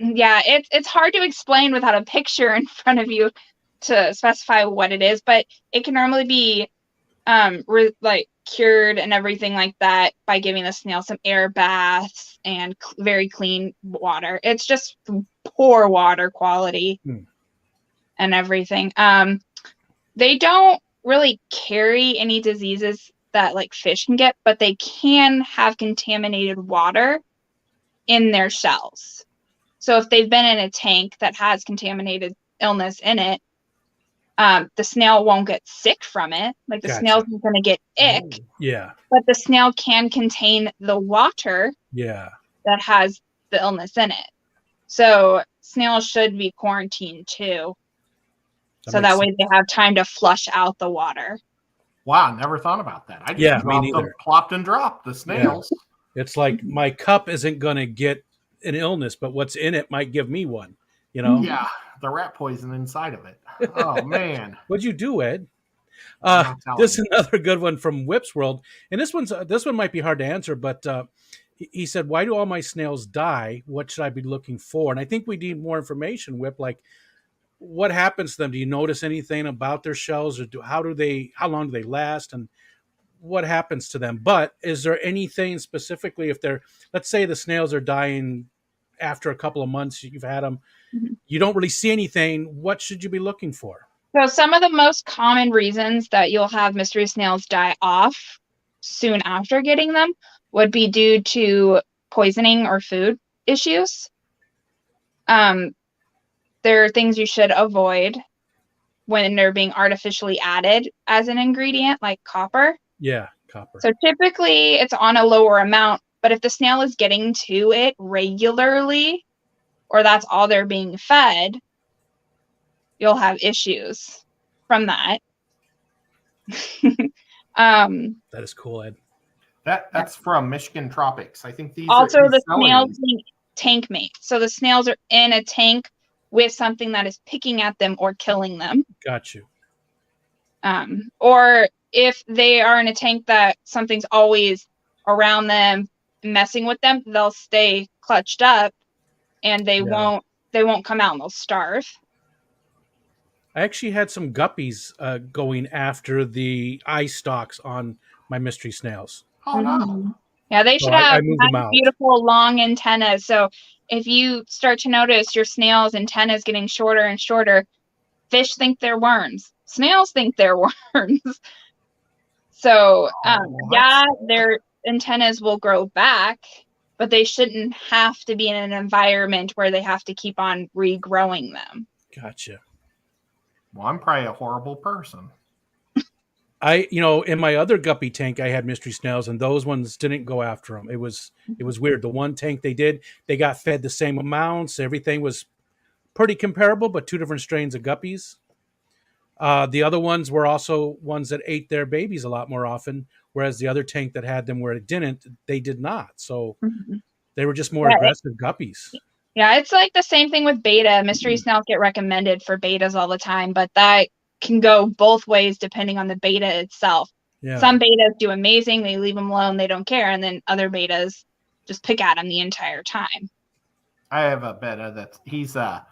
Yeah, it's hard to explain without a picture in front of you. to specify what it is, but it can normally be like cured and everything like that by giving the snail some air baths and very clean water. It's just poor water quality and everything. They don't really carry any diseases that like fish can get, but they can have contaminated water in their shells. So if they've been in a tank that has contaminated illness in it, the snail won't get sick from it. Like the snail's not going to get ick. Yeah. But the snail can contain the water that has the illness in it. So snails should be quarantined too. That way they have time to flush out the water. Wow, I never thought about that. I just me neither. Plopped and dropped the snails. Yeah. It's like my cup isn't going to get an illness, but what's in it might give me one, you know? Yeah, the rat poison inside of it. Oh, man. What'd you do, Ed? This is another good one from Whip's World. And this one might be hard to answer, but he said, why do all my snails die? What should I be looking for? And I think we need more information, Whip, like what happens to them? Do you notice anything about their shells, or how long do they last, and what happens to them? But is there anything specifically, if let's say the snails are dying after a couple of months, you've had them, you don't really see anything, what should you be looking for? So some of the most common reasons that you'll have mystery snails die off soon after getting them would be due to poisoning or food issues. There are things you should avoid when they're being artificially added as an ingredient, like copper. Yeah, copper. So typically it's on a lower amount, but if the snail is getting to it regularly, or that's all they're being fed, you'll have issues from that. That is cool, Ed. That's from Michigan Tropics. I think these also are the snails being tank mates. So the snails are in a tank with something that is picking at them or killing them. Got you. Or if they are in a tank that something's always around them messing with them, they'll stay clutched up and they won't come out and they'll starve. I actually had some guppies going after the eye stalks on my mystery snails. Oh no. Yeah, they should have beautiful long antennas. So if you start to notice your snail's antennas getting shorter and shorter, fish think they're worms. Snails think they're worms. So their antennas will grow back, but they shouldn't have to be in an environment where they have to keep on regrowing them. Gotcha. Well, I'm probably a horrible person. In my other guppy tank, I had mystery snails, and those ones didn't go after them. It was weird. The one tank they got fed the same amounts. Everything was pretty comparable, but two different strains of guppies. The other ones were also ones that ate their babies a lot more often, whereas the other tank that had them where it didn't, they did not. So they were just more aggressive guppies. Yeah, it's like the same thing with beta. Mystery snails get recommended for betas all the time, but that can go both ways depending on the beta itself. Yeah. Some betas do amazing. They leave them alone. They don't care. And then other betas just pick at them the entire time. I have a beta he's a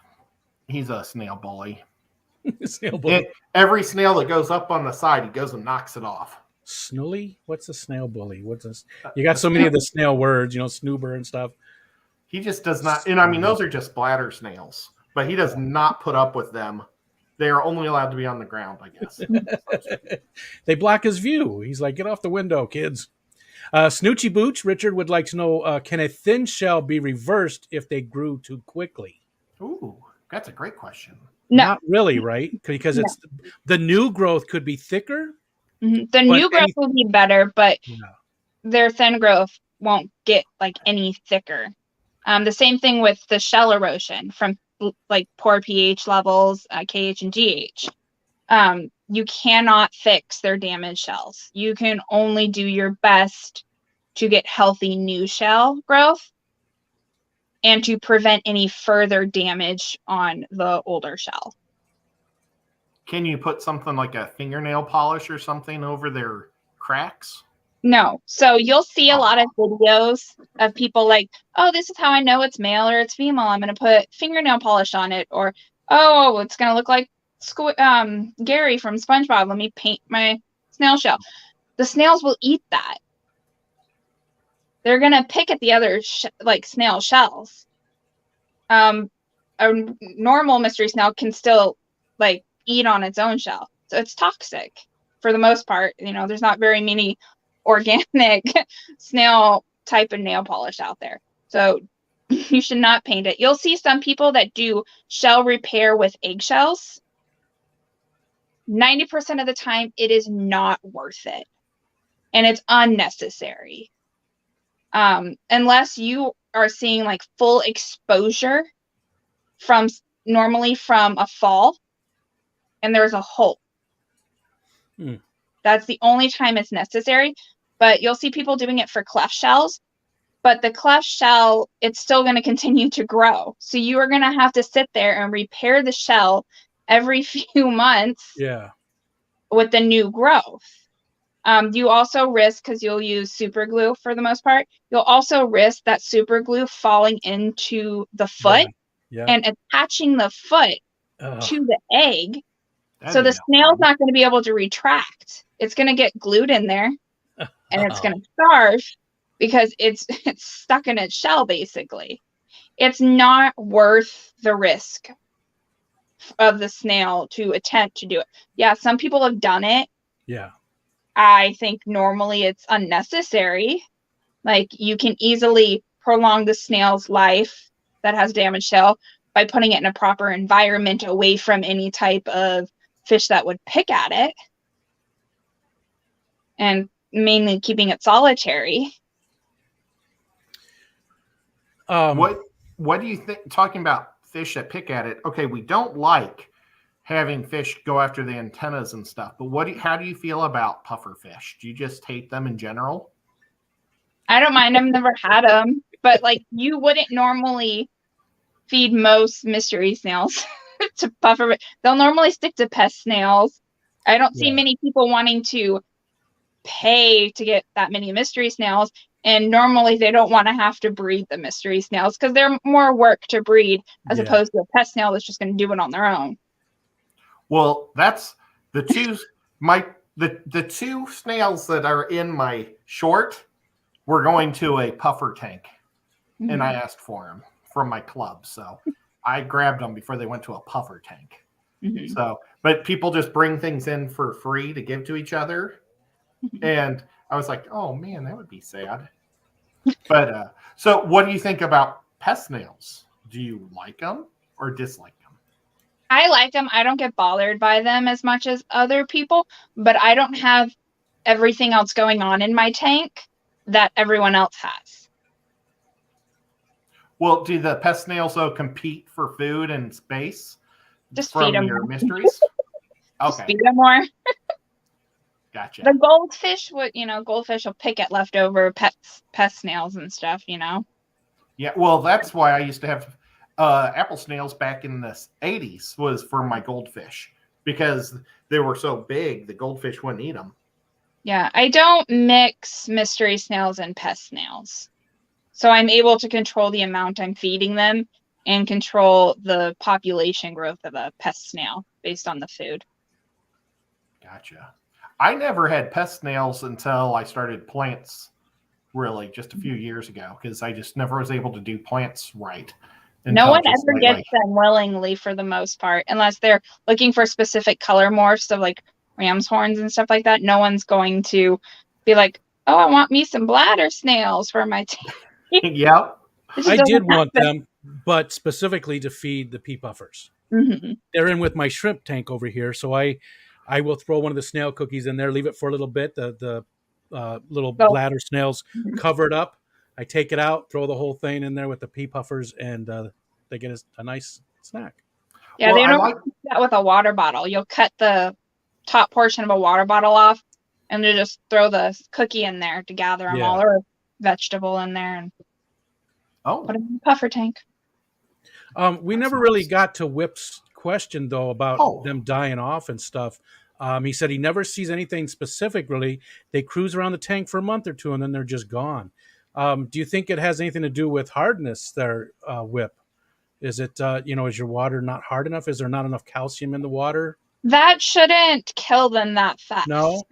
snail bully. Snail bully. Every snail that goes up on the side, he goes and knocks it off. Snully? What's a snail bully? What's this? You got so many of the snail words, snoober and stuff. He just does not, and I mean, those are just bladder snails, but he does not put up with them. They are only allowed to be on the ground, I guess. They block his view. He's like, get off the window, kids. Snoochie Booch, Richard would like to know, can a thin shell be reversed if they grew too quickly? Ooh, that's a great question. No. Not really, right? Because it's the new growth could be thicker. Mm-hmm. The new growth will be better, but their thin growth won't get like any thicker. The same thing with the shell erosion from like poor pH levels, KH and GH. You cannot fix their damaged shells. You can only do your best to get healthy new shell growth and to prevent any further damage on the older shell. Can you put something like a fingernail polish or something over their cracks? No. So you'll see a lot of videos of people like, oh, this is how I know it's male or it's female. I'm going to put fingernail polish on it. Or, oh, it's going to look like Gary from SpongeBob, let me paint my snail shell. The snails will eat that. They're gonna pick at the other like snail shells. A normal mystery snail can still like eat on its own shell, so it's toxic for the most part. You know, there's not very many organic snail type of nail polish out there, so you should not paint it. You'll see some people that do shell repair with eggshells. 90% of the time, it is not worth it, and it's unnecessary. Unless you are seeing like full exposure from normally from a fall and there's a hole. That's the only time it's necessary. But you'll see people doing it for cleft shells, but the cleft shell, it's still going to continue to grow. So you are going to have to sit there and repair the shell every few months with the new growth. You also risk, because you'll use super glue for the most part, you'll also risk that super glue falling into the foot and attaching the foot to the egg. So the snail's not going to be able to retract. It's going to get glued in there and it's going to starve because it's stuck in its shell, basically. It's not worth the risk of the snail to attempt to do it. Yeah, some people have done it. Yeah. I think normally it's unnecessary. Like, you can easily prolong the snail's life that has damaged shell by putting it in a proper environment away from any type of fish that would pick at it, and mainly keeping it solitary. What do you think, talking about fish that pick at it? Okay, we don't like having fish go after the antennas and stuff, but how do you feel about puffer fish? Do you just hate them in general? I don't mind them, never had them, but like, you wouldn't normally feed most mystery snails to puffer. They'll normally stick to pest snails. I don't see many people wanting to pay to get that many mystery snails, and normally they don't want to have to breed the mystery snails because they're more work to breed as opposed to a pest snail that's just going to do it on their own. Well, that's the two the two snails that are in my short were going to a puffer tank, and I asked for them from my club, so I grabbed them before they went to a puffer tank. So, but people just bring things in for free to give to each other, and I was like, oh man, that would be sad. But so what do you think about pest snails? Do you like them or dislike them? I like them. I don't get bothered by them as much as other people, but I don't have everything else going on in my tank that everyone else has. Well, do the pest snails though compete for food and space? Just from feed them your more. mysteries? Okay. Just feed them more. Gotcha. The goldfish goldfish will pick at leftover pest snails and stuff, Yeah, well, that's why I used to have apple snails back in the 80s was for my goldfish, because they were so big, the goldfish wouldn't eat them. Yeah, I don't mix mystery snails and pest snails. So I'm able to control the amount I'm feeding them and control the population growth of a pest snail based on the food. Gotcha. I never had pest snails until I started plants, really, just a few years ago, because I just never was able to do plants right. No one ever gets them willingly for the most part, unless they're looking for specific color morphs of like ram's horns and stuff like that. No one's going to be like, oh, I want me some bladder snails for my tank. Yep. I did want them, but specifically to feed the pea puffers. They're in with my shrimp tank over here, so I will throw one of the snail cookies in there, leave it for a little bit. The little bladder snails cover it up. I take it out, throw the whole thing in there with the pea puffers, and they get a nice snack. Yeah, they don't do that with a water bottle. You'll cut the top portion of a water bottle off, and you just throw the cookie in there to gather them all, or a vegetable in there, and put them in the puffer tank. We never really got to Whip's question, though, about them dying off and stuff. He said he never sees anything specific, really. They cruise around the tank for a month or two, and then they're just gone. Do you think it has anything to do with hardness there, Whip? Is it, is your water not hard enough? Is there not enough calcium in the water? That shouldn't kill them that fast. No,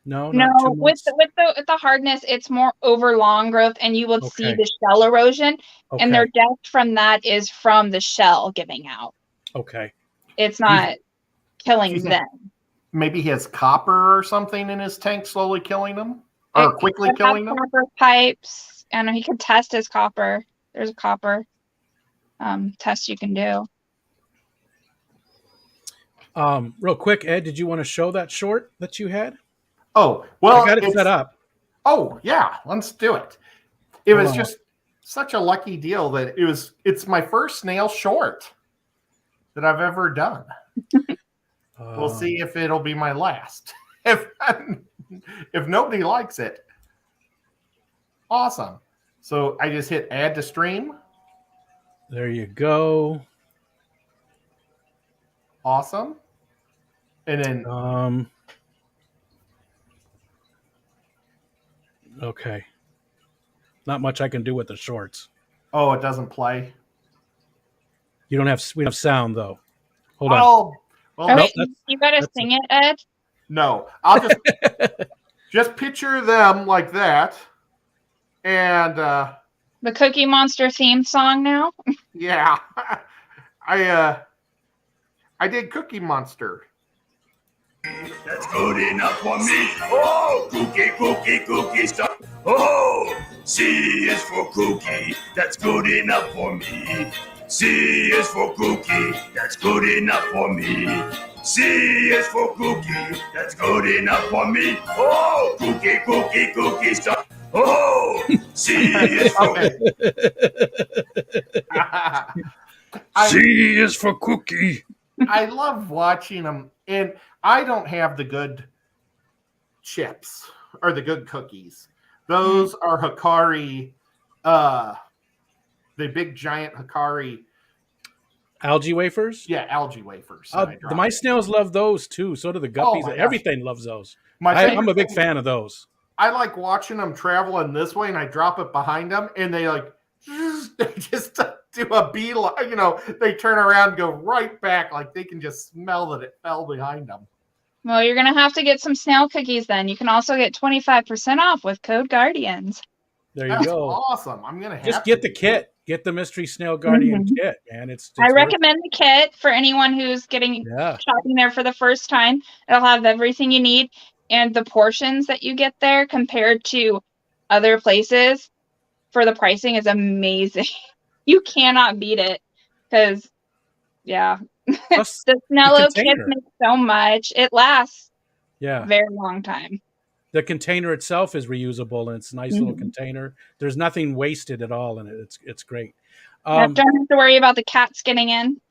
not No, 2 months. with the hardness, it's more over long growth, and you will see Okay. the shell erosion, and Okay. their death from that is from the shell giving out. Okay. It's not killing think them. maybe he has copper or something in his tank, slowly killing them, or quickly killing them? Copper pipes, and he could test his copper. There's a copper test you can do. Real quick, Ed, did you want to show that short that you had? Oh, well, I got it set up. Oh, yeah, let's do it. It was just such a lucky deal that it's my first snail short that I've ever done. We'll see if it'll be my last. If nobody likes it. Awesome. So I just hit add to stream. There you go. Awesome. And then okay. Not much I can do with the shorts. oh, it doesn't play. We have sound though. Hold on. Oh, well, Wait, you gotta sing it, Ed. no. I'll just picture them like that. And The Cookie Monster theme song now. yeah. I did Cookie Monster. That's good enough for me. Oh, cookie stuff. Oh, C is for cookie. That's good enough for me. C is for cookie. That's good enough for me. C is for cookie. That's good enough for me. Oh, cookie stuff. Oh, C is for C is for cookie. I love watching them, and I don't have the good chips or the good cookies. Those are Hikari, the big giant Hikari. Algae wafers? Yeah, algae wafers. My snails love those too. So do the guppies. my gosh. Everything loves those. I'm I'm a big fan of those. I like watching them travel in this way, and I drop it behind them, and they just do a beeline. They turn around and go right back, like they can just smell that it fell behind them. Well, you're gonna have to get some snail cookies then. You can also get 25% off with code Guardians. There you That's go. awesome. I'm gonna Just get the kit. Get the Mystery Snail Guardian kit, man. I recommend the kit for anyone who's shopping there for the first time. It'll have everything you need, and the portions that you get there compared to other places for the pricing is amazing. You cannot beat it because, Plus, the Snello kits make so much. It lasts a very long time. The container itself is reusable, and it's a nice little container. There's nothing wasted at all in it. It's great. Don't have to worry about the cats getting in,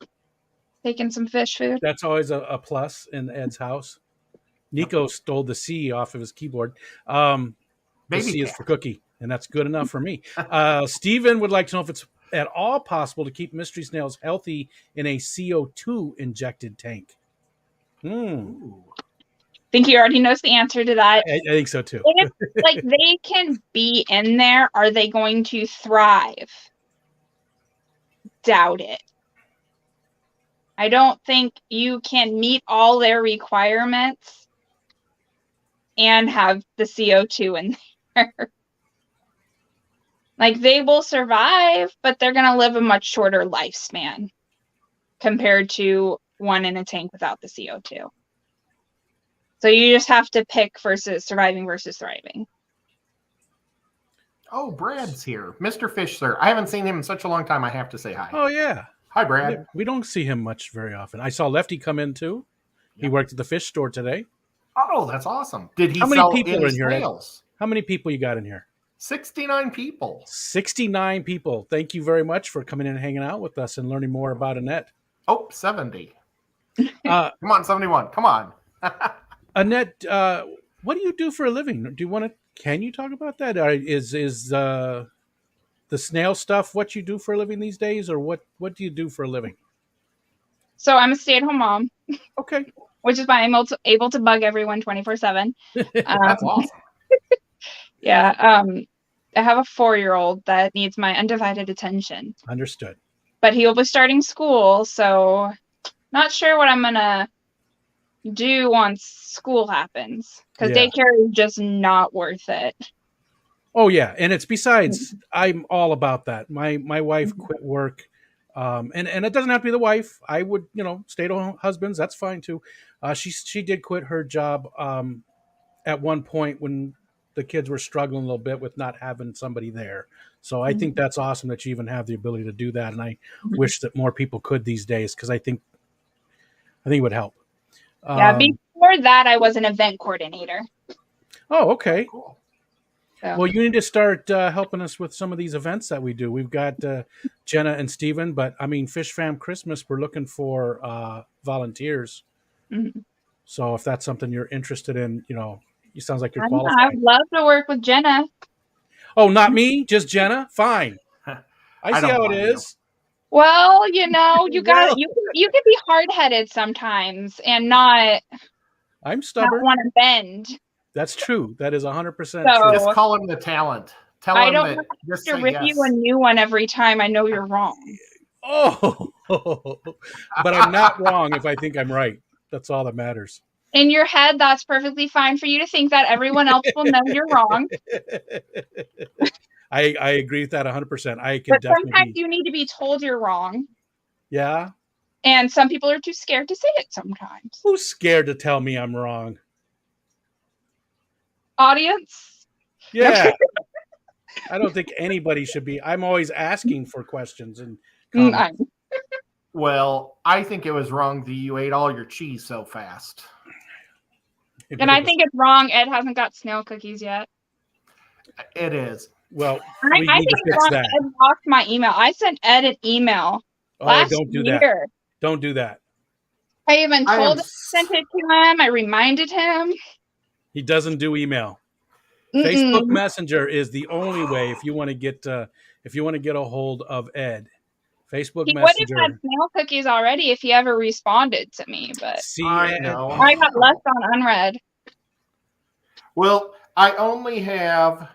taking some fish food. That's always a plus in Ed's house. Nico stole the C off of his keyboard. The C is for cookie, and that's good enough for me. Steven would like to know if it's at all possible to keep mystery snails healthy in a CO2 injected tank. I think he already knows the answer to that. I think so too. If, they can be in there, are they going to thrive? Doubt it. I don't think you can meet all their requirements and have the CO2 in there. They will survive, but they're going to live a much shorter lifespan compared to one in a tank without the CO2. So you just have to pick surviving versus thriving. Oh, Brad's here. Mr. Fish, sir. I haven't seen him in such a long time. I have to say hi. Oh, yeah. Hi, Brad. We don't see him much very often. I saw Lefty come in, too. Yep. He worked at the fish store today. Oh, that's awesome. Did he How many people are in here? Snails? How many people you got in here? 69 people. 69 people. Thank you very much for coming in and hanging out with us and learning more about Annette. Oh, 70. Come on, 71. Come on. Annette, what do you do for a living? Can you talk about that? Is the snail stuff what you do for a living these days, or what do you do for a living? So I'm a stay-at-home mom. Okay. Which is why I'm able to bug everyone 24/7. That's awesome. Yeah. I have a 4-year-old that needs my undivided attention. Understood. but he'll be starting school, so not sure what I'm gonna do once school happens, because daycare is just not worth it. Oh yeah, and it's besides, I'm all about that. My wife quit work, and it doesn't have to be the wife. I would, stay-at-home husbands. That's fine too. She did quit her job at one point when the kids were struggling a little bit with not having somebody there. So I think that's awesome that you even have the ability to do that, and I wish that more people could these days, because I think it would help. Yeah, before that, I was an event coordinator. Oh, okay. Cool. So. Well, you need to start helping us with some of these events that we do. We've got Jenna and Steven, but I mean, Fish Fam Christmas, we're looking for volunteers. Mm-hmm. So if that's something you're interested in, you sounds like you're I qualified. would love to work with Jenna. Oh, not me, just Jenna. Fine. I see how it is. Well, you got you can be hard-headed sometimes and not. I'm stubborn. Not want to bend. That's true. That is 100% true. Just call him the talent. Tell him I don't that. Just have to say rip yes. you a new one every time I know you're wrong. Oh, but I'm not wrong if I think I'm right. That's all that matters. In your head, that's perfectly fine for you to think that. Everyone else will know you're wrong. I agree with that 100%. I can but definitely. Sometimes you need to be told you're wrong. Yeah. And some people are too scared to say it sometimes. Who's scared to tell me I'm wrong? Audience? Yeah. I don't think anybody should be. I'm always asking for questions and comments. Well, I think it was wrong that you ate all your cheese so fast. And I think it's wrong Ed hasn't got snail cookies yet. It is. Well, I think it's wrong that. Ed lost my email. I sent Ed an email last don't do year. That. Don't do that. I even told him, sent it to him. I reminded him. He doesn't do email. Facebook Messenger is the only way if you want to get a hold of Ed. Facebook he Messenger. He would have had snail cookies already if he ever responded to me, but I know. I got left on unread. Well, I only have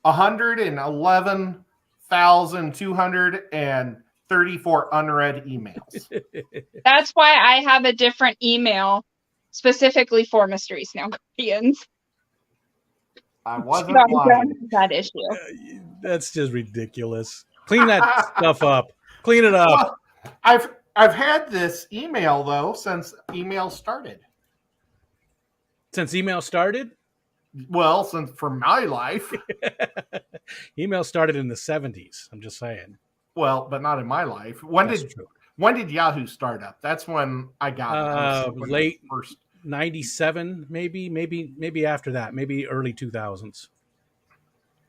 111,234 unread emails. That's why I have a different email specifically for Mystery Snail Guardians. I wasn't lying. That issue. That's just ridiculous. Clean that stuff up. Clean it up. Well, I've had this email though since email started. Since email started? Well, since for my life. Email started in the 70s. I'm just saying. Well, but not in my life. When did Yahoo start up? That's when I got it. Late first 97, maybe after that, maybe early 2000s.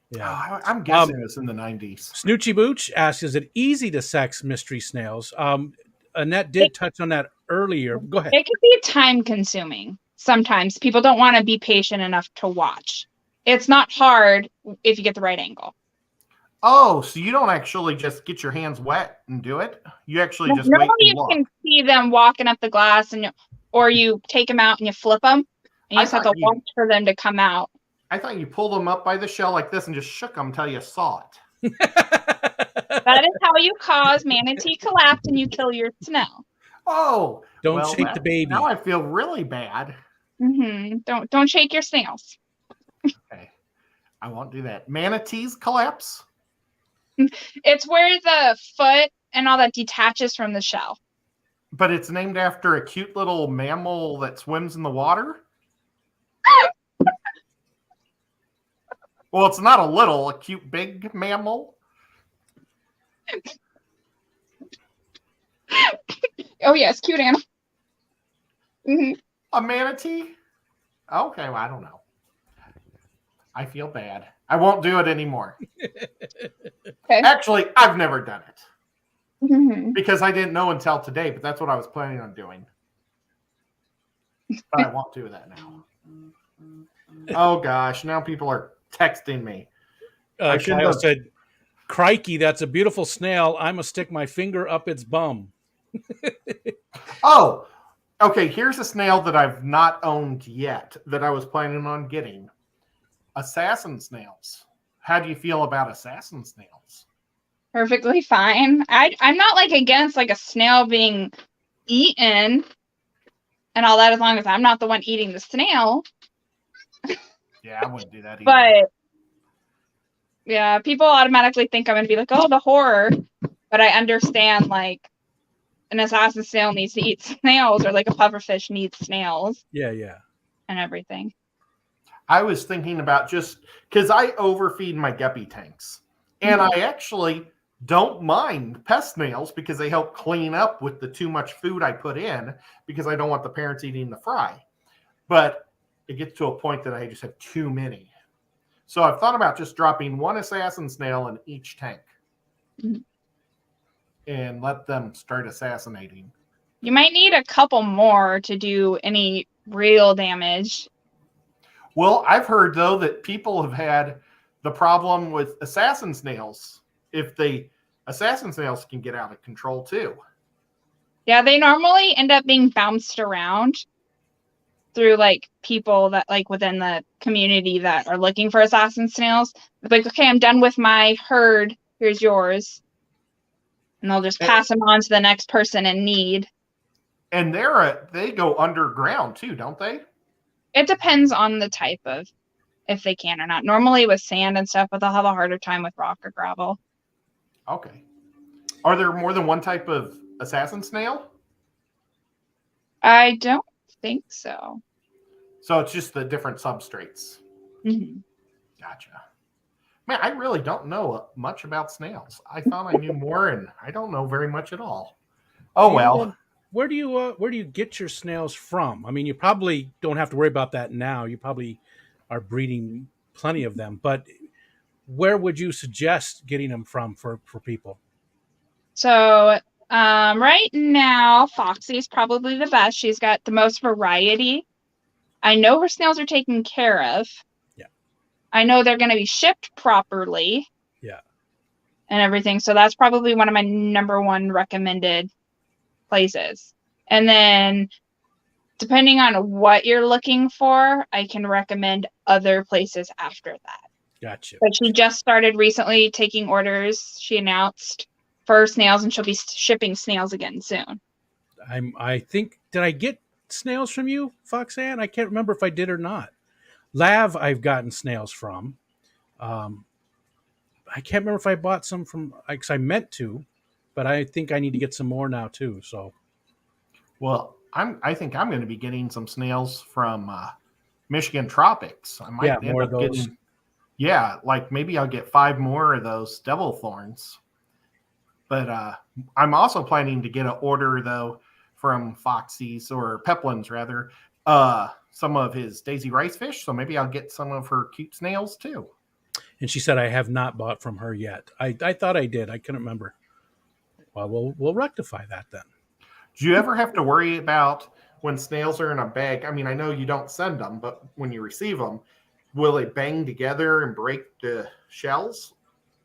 Yeah, I'm guessing it's in the 90s. Snoochie Booch asks, "Is it easy to sex mystery snails?" Annette did touch on that earlier. Go ahead. It can be time consuming. Sometimes people don't want to be patient enough to watch. It's not hard if you get the right angle. Oh, so you don't actually just get your hands wet and do it? You actually just wait and you look. can see them walking up the glass, or you take them out and you flip them, and you just have to watch for them to come out. I thought you pulled them up by the shell like this and just shook them until you saw it. That is how you cause manatee collapse and you kill your snail. Oh, don't shake the baby. Now I feel really bad. Don't shake your snails. Okay, I won't do that. Manatees collapse. It's where the foot and all that detaches from the shell. But it's named after a cute little mammal that swims in the water. Well, it's not a cute big mammal. Oh yes, cute animal. A manatee? Okay, well, I don't know. I feel bad. I won't do it anymore. Okay. Actually, I've never done it. Because I didn't know until today, but that's what I was planning on doing. But I won't do that now. Oh gosh, now people are texting me. Kyle said, "Crikey, that's a beautiful snail. I'm gonna stick my finger up its bum." Oh, okay. Here's a snail that I've not owned yet that I was planning on getting. Assassin snails. How do you feel about assassin snails? perfectly fine. I'm not like against like a snail being eaten and all that as long as I'm not the one eating the snail. Yeah, I wouldn't do that either. But yeah, people automatically think I'm gonna be like, oh, the horror. But I understand like an assassin snail needs to eat snails, or like a pufferfish needs snails. Yeah, yeah. And everything. I was thinking about just because I overfeed my guppy tanks, and I actually don't mind pest snails because they help clean up with the too much food I put in because I don't want the parents eating the fry. But it gets to a point that I just have too many. So I've thought about just dropping one assassin snail in each tank and let them start assassinating. You might need a couple more to do any real damage. Well, I've heard, though, that people have had the problem with assassin snails. Assassin snails can get out of control, too. Yeah, they normally end up being bounced around through, like, people that, like, within the community that are looking for assassin snails. It's like, okay, I'm done with my herd. Here's yours. And they'll just pass them on to the next person in need. And they go underground, too, don't they? It depends on the type of, if they can or not. Normally with sand and stuff, but they'll have a harder time with rock or gravel. Okay. Are there more than one type of assassin snail? I don't think so. So it's just the different substrates. Mm-hmm. Gotcha. Man, I really don't know much about snails. I thought I knew more, and I don't know very much at all. Oh, well. Where do you get your snails from? I mean, you probably don't have to worry about that now. You probably are breeding plenty of them, but where would you suggest getting them from for people? So right now, Foxy's probably the best. She's got the most variety. I know her snails are taken care of. Yeah. I know they're going to be shipped properly. Yeah. And everything. So that's probably one of my number one recommended places. And then depending on what you're looking for, I can recommend other places after that. Gotcha. But she just started recently taking orders. She announced for snails, and she'll be shipping snails again soon. I think, did I get snails from you, Foxanne? I can't remember if I did or not. Lav, I've gotten snails from. I can't remember if I bought some from, because I meant to, but I think I need to get some more now too. So, well, I think I'm going to be getting some snails from Michigan Tropics. I might more of those. Like maybe I'll get 5 more of those devil thorns. But I'm also planning to get an order, though, from Foxy's, or Peplin's, rather, some of his Daisy Rice fish. So maybe I'll get some of her cute snails, too. And she said, I have not bought from her yet. I thought I did. I couldn't remember. Well, we'll rectify that then. Do you ever have to worry about when snails are in a bag? I mean, I know you don't send them, but when you receive them, will they bang together and break the shells?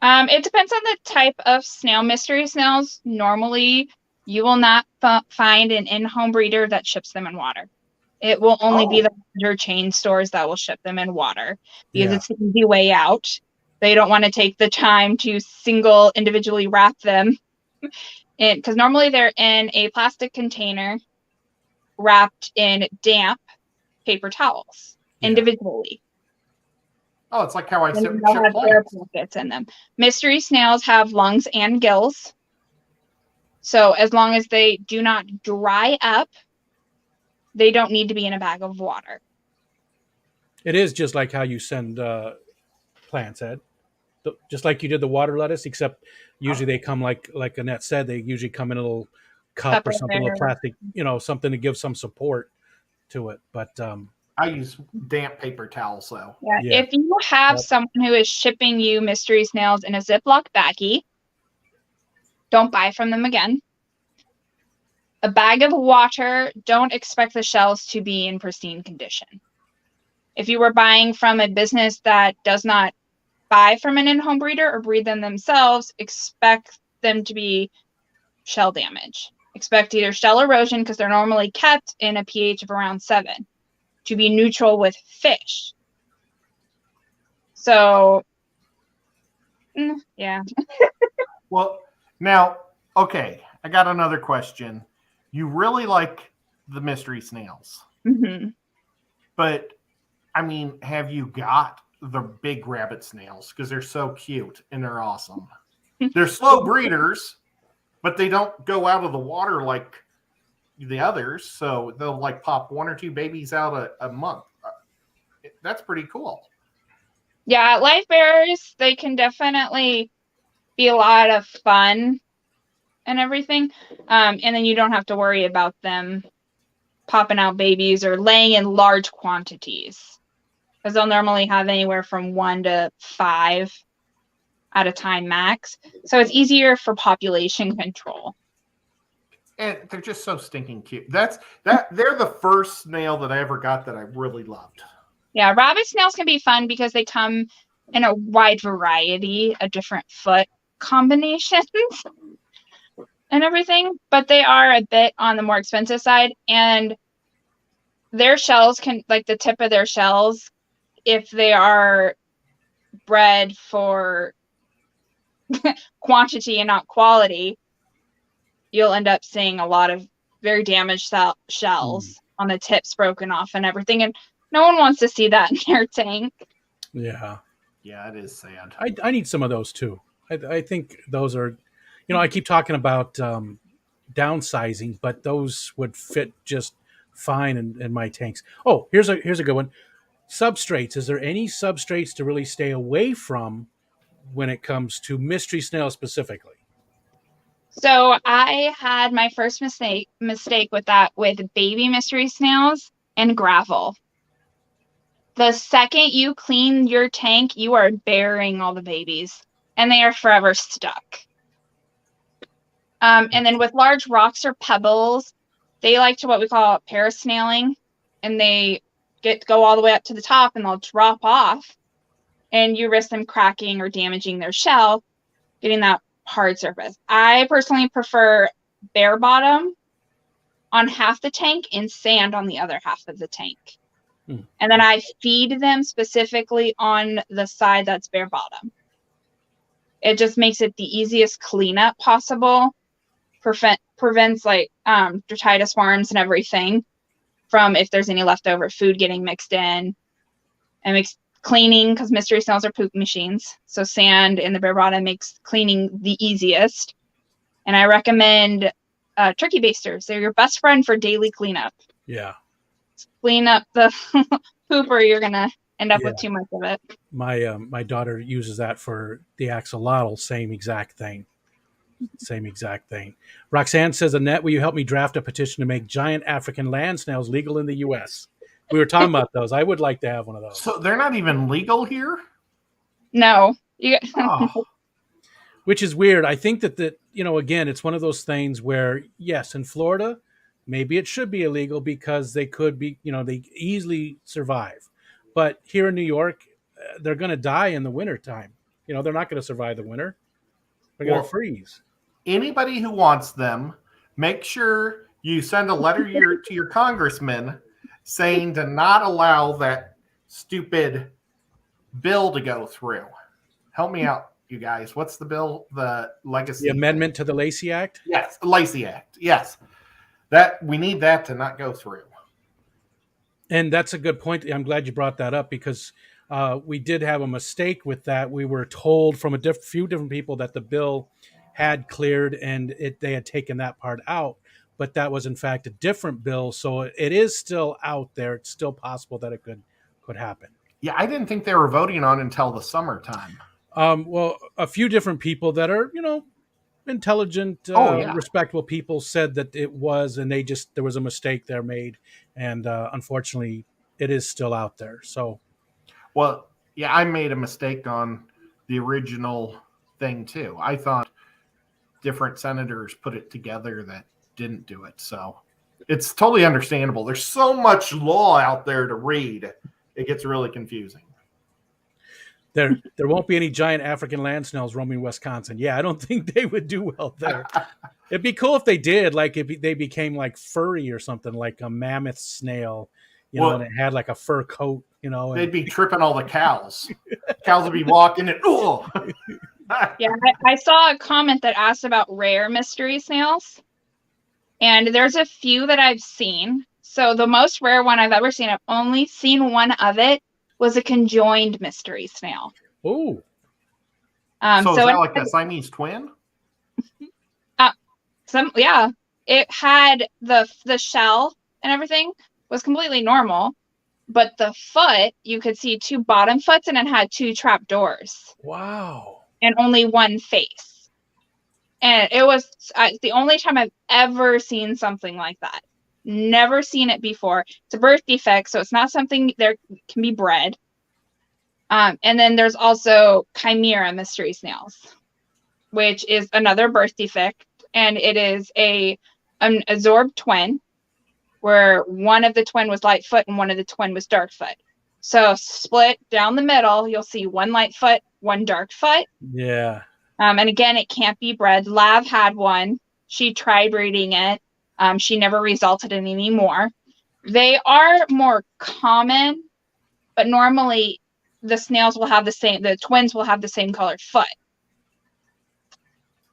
It depends on the type of snail. Mystery snails, normally you will not find an in-home breeder that ships them in water. It will only be the larger chain stores that will ship them in water because it's the easy way out. They don't want to take the time to individually wrap them. Because normally they're in a plastic container wrapped in damp paper towels individually. Oh, it's like how I ship have air pockets in them. Mystery snails have lungs and gills. So as long as they do not dry up, they don't need to be in a bag of water. It is just like how you send plants, Ed. Just like you did the water lettuce, except usually they come like Annette said, they usually come in a little cup or something, a little plastic, something to give some support to it. But I use damp paper towels, though. Yeah. If you have someone who is shipping you mystery snails in a Ziploc baggie, don't buy from them again. A bag of water, don't expect the shells to be in pristine condition. If you were buying from a business that does not buy from an in-home breeder or breed them themselves, expect them to be shell damage. Expect either shell erosion, because they're normally kept in a pH of around 7, to be neutral with fish. So, yeah. Well, now, okay, I got another question. You really like the mystery snails, Hmm. but I mean, have you got the big rabbit snails? Because they're so cute and they're awesome. They're slow breeders, but they don't go out of the water like the others. So they'll like pop one or two babies out a month. That's pretty cool. Yeah, life bearers, they can definitely be a lot of fun and everything. And then you don't have to worry about them popping out babies or laying in large quantities, because they'll normally have anywhere from 1 to 5 at a time max. So it's easier for population control. And they're just so stinking cute. They're the first snail that I ever got that I really loved. Yeah, rabbit snails can be fun because they come in a wide variety of different foot combinations and everything, but they are a bit on the more expensive side, and their shells can, like the tip of their shells, if they are bred for quantity and not quality, you'll end up seeing a lot of very damaged shells on the tips broken off and everything, and no one wants to see that in their tank. Yeah. Yeah, it is sad. I need some of those too. I think those are, I keep talking about downsizing, but those would fit just fine in my tanks. Oh, here's a good one. Substrates. Is there any substrates to really stay away from when it comes to mystery snail specifically? So I had my first mistake with that with baby mystery snails and gravel. The second you clean your tank, you are burying all the babies, and they are forever stuck. And then with large rocks or pebbles, they like to what we call parasnailing, and they go all the way up to the top, and they'll drop off, and you risk them cracking or damaging their shell, getting that hard surface. I personally prefer bare bottom on half the tank and sand on the other half of the tank. And then I feed them specifically on the side that's bare bottom. It just makes it the easiest cleanup possible. Prevents like dertitis worms and everything from, if there's any leftover food, getting mixed in, and makes cleaning, because mystery snails are poop machines. So sand in the bare bottom makes cleaning the easiest. And I recommend turkey basters. They're your best friend for daily cleanup. Yeah. Clean up the poop, or you're gonna end up with too much of it. My daughter uses that for the axolotl. Same exact thing. Roxanne says, Annette, will you help me draft a petition to make giant African land snails legal in the U.S.? We were talking about those. I would like to have one of those. So they're not even legal here? No. Which is weird. I think that again, it's one of those things where, yes, in Florida, maybe it should be illegal because they could be, they easily survive. But here in New York, they're going to die in the wintertime. They're not going to survive the winter. They're going to freeze. Anybody who wants them, make sure you send a letter to your congressman saying to not allow that stupid bill to go through. Help me out, you guys. What's the bill? The legacy? The amendment to the Lacey Act? Yes, the Lacey Act. Yes. That we need that to not go through. And that's a good point. I'm glad you brought that up, because we did have a mistake with that. We were told from a few different people that the bill had cleared and they had taken that part out, but that was in fact a different bill. So it is still out there. It's still possible that it could happen. Yeah, I didn't think they were voting on until the summertime. Well, a few different people that are, intelligent, respectable people said that it was, and there was a mistake there made. And unfortunately, it is still out there. So, well, yeah, I made a mistake on the original thing too. I thought different senators put it together that didn't do it. So it's totally understandable. There's so much law out there to read. It gets really confusing. There won't be any giant African land snails roaming Wisconsin. Yeah, I don't think they would do well there. It'd be cool if they did, like if they became like furry or something, like a mammoth snail, and it had like a fur coat, They'd be tripping all the cows. Cows would be walking and Yeah, I saw a comment that asked about rare mystery snails. And there's a few that I've seen. So the most rare one I've ever seen, I've only seen one of it, was a conjoined mystery snail. Oh. So is that like a Siamese twin? Yeah. It had the shell and everything was completely normal, but the foot, you could see 2 bottom foots, and it had 2 trap doors. Wow. And only one face. And it was the only time I've ever seen something like that. Never seen it before. It's a birth defect, so it's not something there can be bred. And then there's also chimera mystery snails, which is another birth defect, and it is an absorbed twin, where one of the twin was Lightfoot and one of the twin was Darkfoot. So split down the middle, you'll see one Lightfoot, one Darkfoot. Yeah. And again, it can't be bred. Lav had one. She tried breeding it. She never resulted in any more. They are more common, but normally the snails will have the twins will have the same colored foot.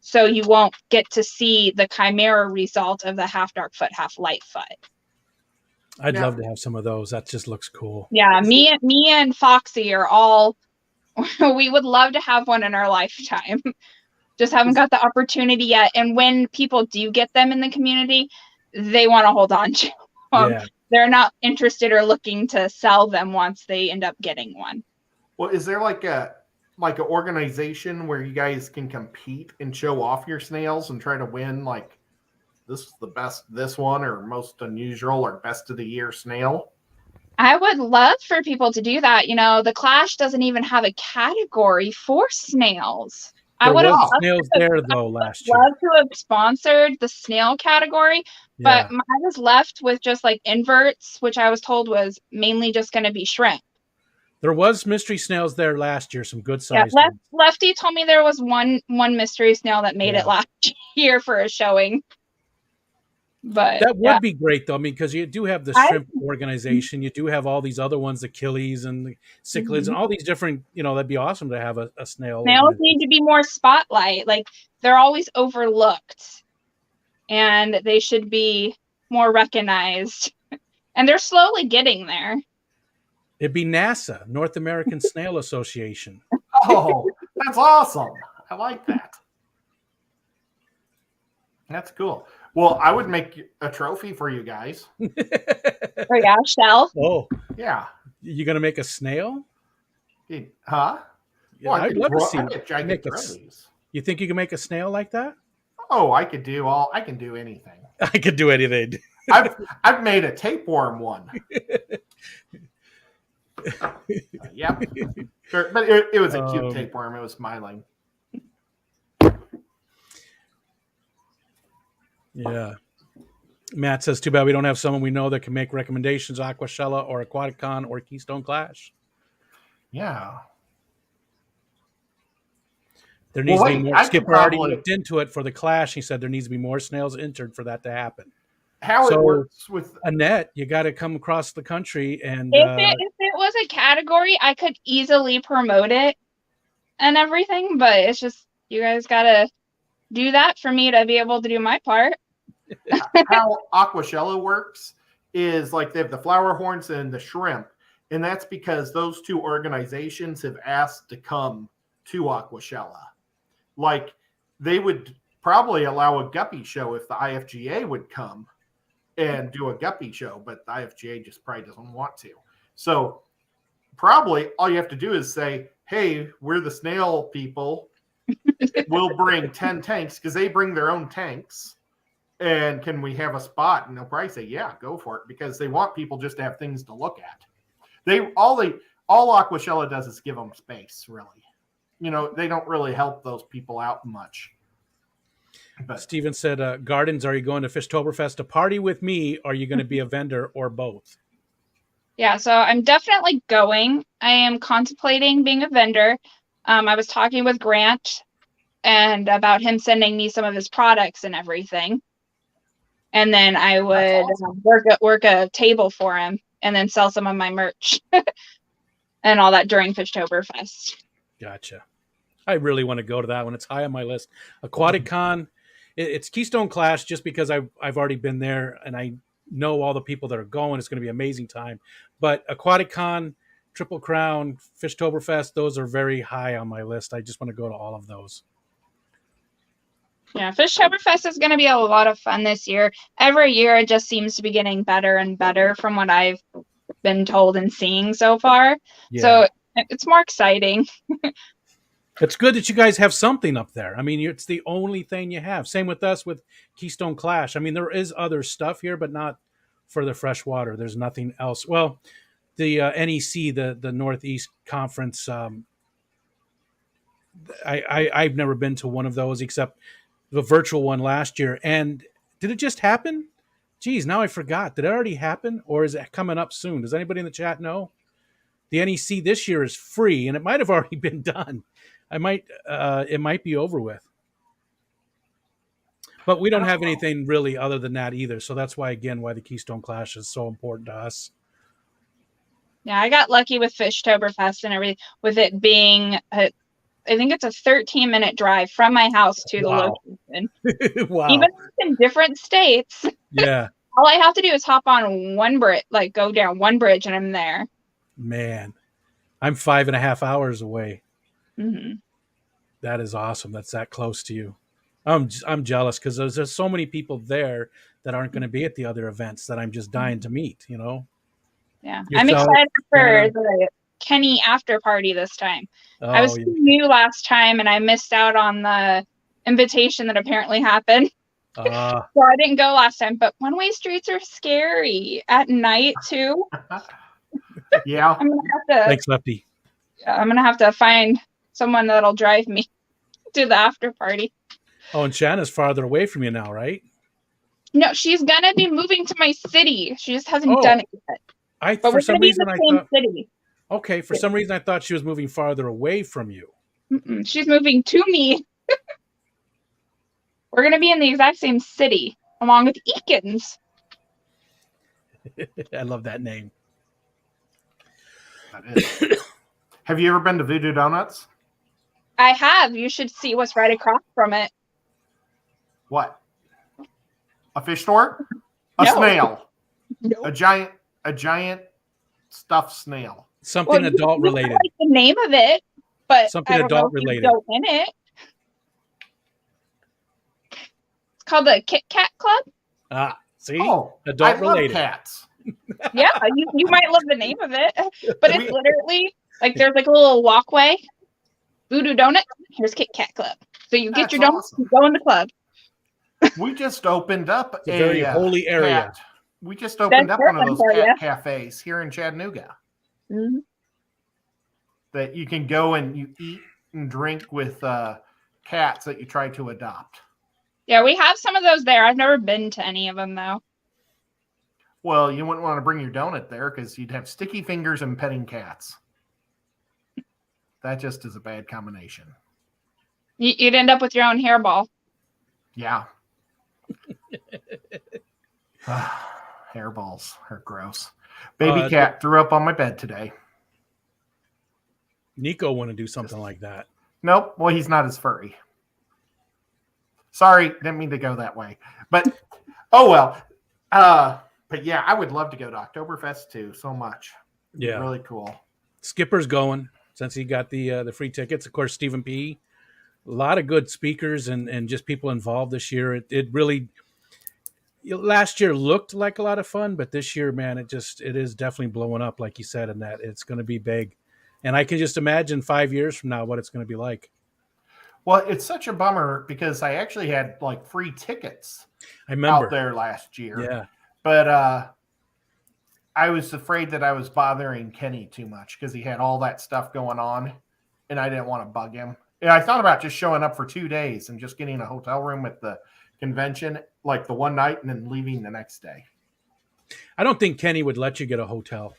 So you won't get to see the chimera result of the half dark foot, half light foot. I'd love to have some of those. That just looks cool. Yeah, me and Foxy are all, we would love to have one in our lifetime. Just haven't got the opportunity yet. And when people do get them in the community, they want to hold on to them. Yeah. They're not interested or looking to sell them once they end up getting one. Well, is there like an organization where you guys can compete and show off your snails and try to win, like, this is the best, this one, or most unusual, or best of the year snail? I would love for people to do that. You know, the Clash doesn't even have a category for snails. There I would have was snails there though last year. Love to have sponsored the snail category, but I was left with just like inverts, which I was told was mainly just going to be shrimp. There was mystery snails there last year, some good sized. Yeah, Lefty told me there was one mystery snail that made it last year for a showing. But that would be great though. I mean, because you do have the shrimp organization, you do have all these other ones, the Achilles and the cichlids and all these different, that'd be awesome to have a snail. Snails need to be more spotlight. Like, they're always overlooked and they should be more recognized. And they're slowly getting there. It'd be NASA, North American Snail Association. Oh, that's awesome. I like that. That's cool. Well, I would make a trophy for you guys. Oh, yeah, shell? Oh. Yeah. You going to make a snail? Huh? Yeah, well, I'd love to see trophies. You think you can make a snail like that? Oh, I can do anything. I could do anything. I've made a tapeworm one. Yep. Sure. But it was a cute tapeworm. It was smiling. Yeah. Matt says, too bad we don't have someone we know that can make recommendations, Aquashella or Aquatic Con or Keystone Clash. Yeah. There needs to be more. Skip already looked into it for the Clash. He said there needs to be more snails entered for that to happen. How it works with Annette, you got to come across the country and if it was a category, I could easily promote it and everything, but it's just you guys got to do that for me to be able to do my part. How Aquashella works is like they have the flower horns and the shrimp, and that's because those two organizations have asked to come to Aquashella. Like, they would probably allow a guppy show if the IFGA would come and do a guppy show, but the IFGA just probably doesn't want to. So probably all you have to do is say, hey, we're the snail people. We'll bring 10 tanks, because they bring their own tanks. And can we have a spot? And they'll probably say, yeah, go for it, because they want people just to have things to look at. All Aquashella does is give them space, really. They don't really help those people out much. But Steven said, Gardens, are you going to Fishtoberfest to party with me? Or are you going to be a vendor or both? Yeah, so I'm definitely going. I am contemplating being a vendor. I was talking with Grant and about him sending me some of his products and everything. And then I would work a table for him and then sell some of my merch and all that during Fishtoberfest. Gotcha. I really want to go to that one. It's high on my list. Aquatic Con, it's Keystone Clash just because I've already been there and I know all the people that are going. It's going to be an amazing time. But Aquatic Con, Triple Crown, Fishtoberfest, those are very high on my list. I just want to go to all of those. Yeah, Fishtoberfest is going to be a lot of fun this year. Every year it just seems to be getting better and better from what I've been told and seeing so far. Yeah. So it's more exciting. It's good that you guys have something up there. I mean, it's the only thing you have. Same with us with Keystone Clash. I mean, there is other stuff here, but not for the freshwater. There's nothing else. Well, the NEC, the Northeast Conference, I've never been to one of those except the virtual one last year. And did it just happen? Geez, now I forgot. Did it already happen, or is it coming up soon? Does anybody in the chat know? The NEC this year is free, and it might have already been done. It might be over with. But we don't have anything really other than that either. So that's why the Keystone Clash is so important to us. Yeah, I got lucky with Fishtoberfest and everything, with it being, I think it's a 13-minute drive from my house to the location. Wow. Even in different states. Yeah. All I have to do is hop on one bridge, like go down one bridge and I'm there. Man, I'm 5.5 hours away. Mm-hmm. That is awesome. That's that close to you. I'm jealous because there's so many people there that aren't going to be at the other events that I'm just dying to meet, you know? Yeah. Yourself, I'm excited for the Kenny after party this time. I was new last time and I missed out on the invitation that apparently happened. So I didn't go last time, but one-way streets are scary at night too. Yeah. I'm gonna have to, thanks, Lefty. I'm gonna have to find someone that'll drive me to the after party. Oh, and Shanna's farther away from you now, right? No, she's gonna be moving to my city. She just hasn't done it yet. But for some reason I thought. City. Okay, for some reason I thought she was moving farther away from you. Mm-mm, she's moving to me. We're gonna be in the exact same city, along with Eakins. I love that name. That is. Have you ever been to Voodoo Donuts? I have. You should see what's right across from it. What? A fish store? A snail? No. A giant stuffed snail. Something adult related. Like the name of it, but something adult related. In it. It's called the Kit Kat Club. See, adult related. Love cats. Yeah, you might love the name of it, but it's literally like there's like a little walkway. Voodoo Donuts. Here's Kit Kat Club. So you get your donuts, you go in the club. We just opened up a very holy area. We just opened up one of those cat cafes here in Chattanooga. Mm-hmm. That you can go and you eat and drink with cats that you try to adopt. Yeah, we have some of those there. I've never been to any of them though. Well, you wouldn't want to bring your donut there because you'd have sticky fingers and petting cats. That just is a bad combination. You'd end up with your own hairball. Yeah. Hairballs are gross. Baby cat threw up on my bed today. Nico want to do something like that. Nope. Well, he's not as furry. Sorry, didn't mean to go that way. But oh well. But yeah, I would love to go to Oktoberfest too. So much. Yeah. Really cool. Skipper's going since he got the free tickets. Of course, Stephen P. A lot of good speakers and just people involved this year. It really last year looked like a lot of fun, but this year, man, it is definitely blowing up, like you said, and that it's going to be big. And I can just imagine 5 years from now what it's going to be like. Well, it's such a bummer because I actually had like free tickets out there last year. Yeah. But I was afraid that I was bothering Kenny too much because he had all that stuff going on and I didn't want to bug him. And I thought about just showing up for 2 days and just getting a hotel room at the convention, like the one night, and then leaving the next day. I don't think Kenny would let you get a hotel.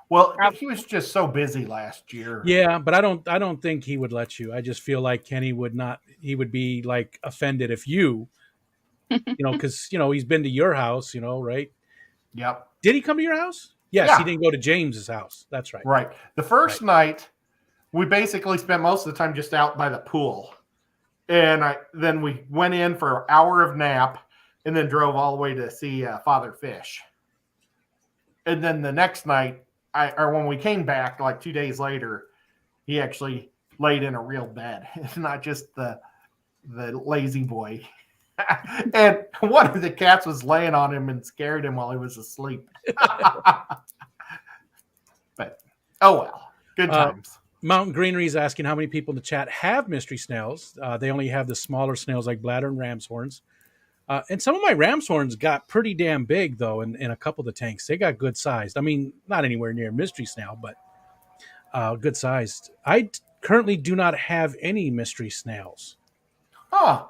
Well, he was just so busy last year. Yeah, but I don't think he would let you. I just feel like Kenny would not. He would be like offended if you, because he's been to your house, right? Yep. Did he come to your house? Yes, yeah. He didn't go to James's house. That's right. Right. The first night we basically spent most of the time just out by the pool. And then we went in for an hour of nap and then drove all the way to see Father Fish. And then the next night, when we came back, like 2 days later, he actually laid in a real bed. It's not just the lazy boy. And one of the cats was laying on him and scared him while he was asleep. But, oh well, good times. Mountain Greenery is asking how many people in the chat have mystery snails. They only have the smaller snails like bladder and ram's horns. And some of my ram's horns got pretty damn big, though, in a couple of the tanks. They got good sized. I mean, not anywhere near mystery snail, but good sized. I currently do not have any mystery snails. Huh.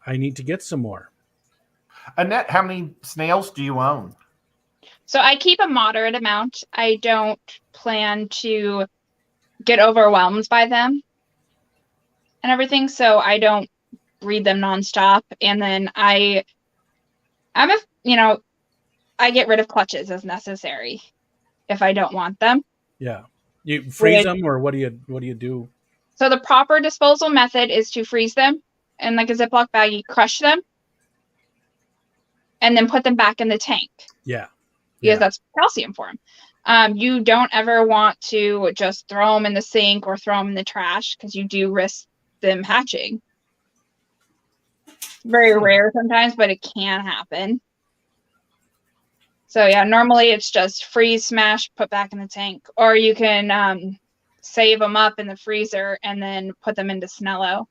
I need to get some more. Annette, how many snails do you own? So I keep a moderate amount. I don't plan to get overwhelmed by them and everything, so I don't breed them nonstop. And then I get rid of clutches as necessary if I don't want them. Yeah, you freeze them, or what do you do? So the proper disposal method is to freeze them in like a Ziploc baggie, crush them, and then put them back in the tank. Yeah, because that's calcium for them. You don't ever want to just throw them in the sink or throw them in the trash because you do risk them hatching. Very rare sometimes, but it can happen. So yeah, normally it's just freeze, smash, put back in the tank, or you can save them up in the freezer and then put them into Snello.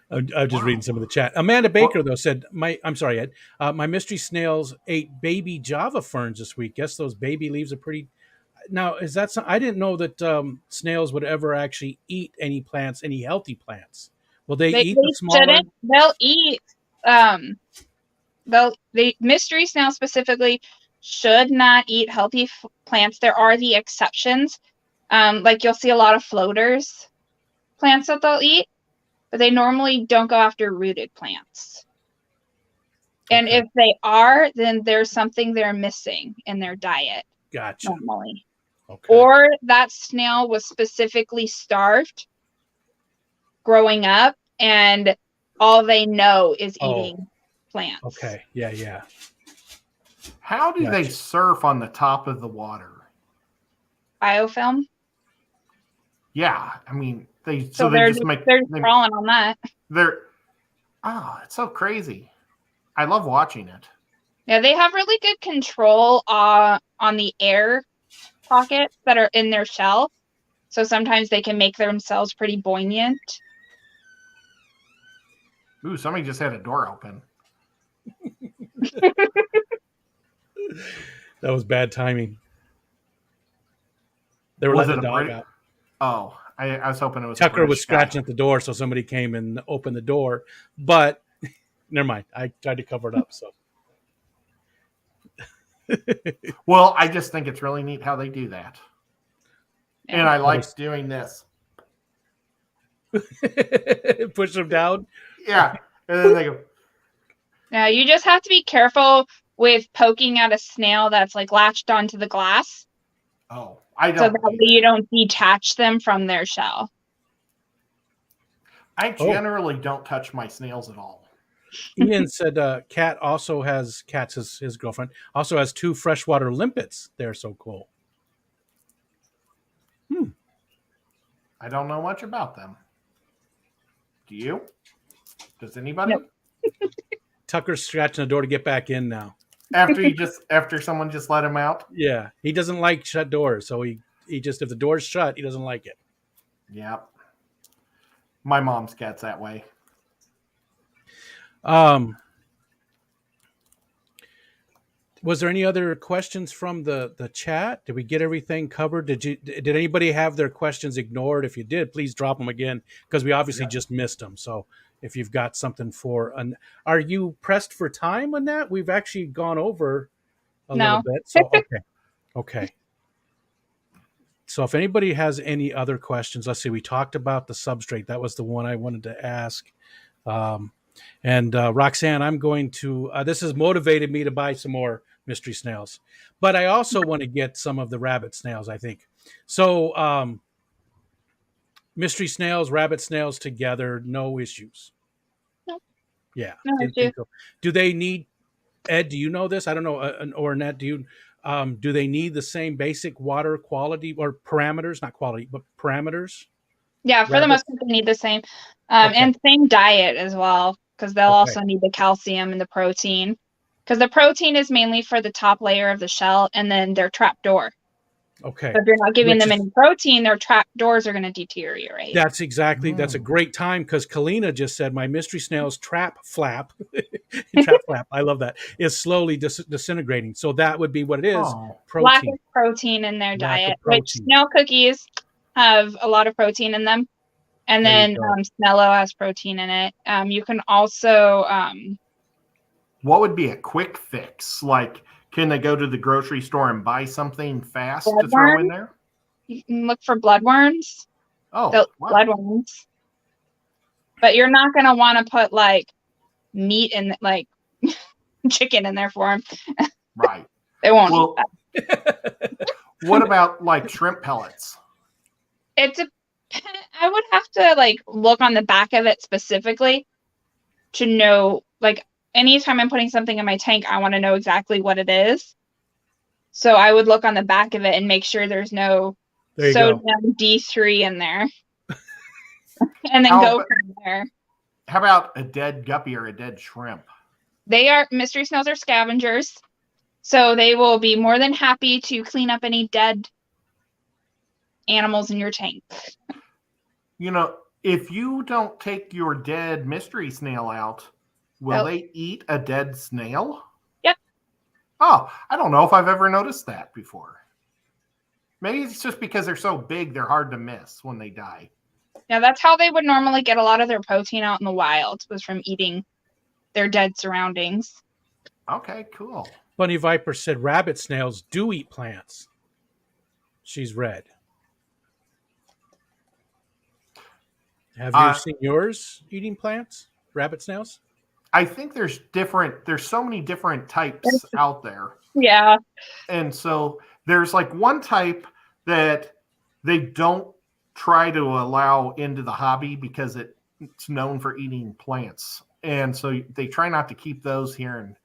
I'm just reading some of the chat. Amanda Baker, though, said, I'm sorry, Ed. My mystery snails ate baby Java ferns this week. Guess those baby leaves are pretty. Now, is that some, I didn't know that snails would ever actually eat any plants, any healthy plants. Will they eat the smaller? Shouldn't. They'll eat. Mystery snails specifically should not eat healthy plants. There are the exceptions. Like you'll see a lot of floaters plants that they'll eat, but they normally don't go after rooted plants. And if they are, then there's something they're missing in their diet. Gotcha. Normally. Okay. Or that snail was specifically starved growing up, and all they know is eating plants. Okay. Yeah. How do they surf on the top of the water? Biofilm. Yeah, I mean they're just crawling on that. It's so crazy. I love watching it. Yeah, they have really good control on the air pockets that are in their shell. So sometimes they can make themselves pretty buoyant. Ooh, somebody just had a door open. That was bad timing. They were letting the dog out. Oh, I was hoping it was Tucker was scratching at the door, so somebody came and opened the door. But never mind. I tried to cover it up. So, well, I just think it's really neat how they do that, and I like doing this. Push them down. Yeah, and then they go. Now you just have to be careful with poking at a snail that's like latched onto the glass. Oh, I don't. So that way you don't detach them from their shell. I generally don't touch my snails at all. Ian said Cat also has, Cat's his girlfriend, also has 2 freshwater limpets. They're so cool. I don't know much about them. Do you? Does anybody? Nope. Tucker's scratching the door to get back in now. After someone just let him out? Yeah. He doesn't like shut doors, so he just, if the door's shut, he doesn't like it. Yep. My mom's cat's that way. Was there any other questions from the chat? Did we get everything covered? Did anybody have their questions ignored? If you did, please drop them again, because we obviously just missed them. So if you've got something are you pressed for time on that? We've actually gone over a little bit. So okay. So if anybody has any other questions, let's see. We talked about the substrate. That was the one I wanted to ask. And Roxanne, I'm going to, this has motivated me to buy some more mystery snails, but I also want to get some of the rabbit snails, I think. So, mystery snails, rabbit snails together, no issues. Nope. Yeah, No didn't issue. think so. Do they need, Ed? Do you know this? I don't know. Or Annette, do they need the same basic water quality or parameters? Not quality, but parameters. Yeah, for the Rabbits? most part, they need the same. Okay. And same diet as well, because they'll Okay. also need the calcium and the protein. Because the protein is mainly for the top layer of the shell and then their trap door. Okay. So if you're not giving Which them is- any protein, their trap doors are going to deteriorate. That's a great time because Kalina just said my mystery snail's trap flap, I love that, is slowly disintegrating. So that would be what it is. Oh. Lack Protein. of protein in their Lack of diet, which protein. snail cookies have a lot of protein in them. And There then you go. Snello has protein in it. You can also What would be a quick fix? Like, can they go to the grocery store and buy something fast to throw in there? you can look for bloodworms. Oh, They'll wow. bloodworms. But you're not going to want to put like meat and like chicken in there for them. Right. They won't Well, eat that. what about like shrimp pellets? I would have to like look on the back of it specifically to know, like, anytime I'm putting something in my tank, I want to know exactly what it is. So I would look on the back of it and make sure there's no There you sodium go. D3 in there. And then How go about- from there. How about a dead guppy or a dead shrimp? Mystery snails are scavengers. So they will be more than happy to clean up any dead animals in your tank. You know, if you don't take your dead mystery snail out, will they eat a dead snail? Yep. Oh, I don't know if I've ever noticed that before. Maybe it's just because they're so big, they're hard to miss when they die. Yeah, that's how they would normally get a lot of their protein out in the wild, was from eating their dead surroundings. Okay, cool. Bunny Viper said rabbit snails do eat plants. She's read. Have you seen yours eating plants? Rabbit snails? I think there's so many different types out there. Yeah. And so there's like one type that they don't try to allow into the hobby because it's known for eating plants. And so they try not to keep those here in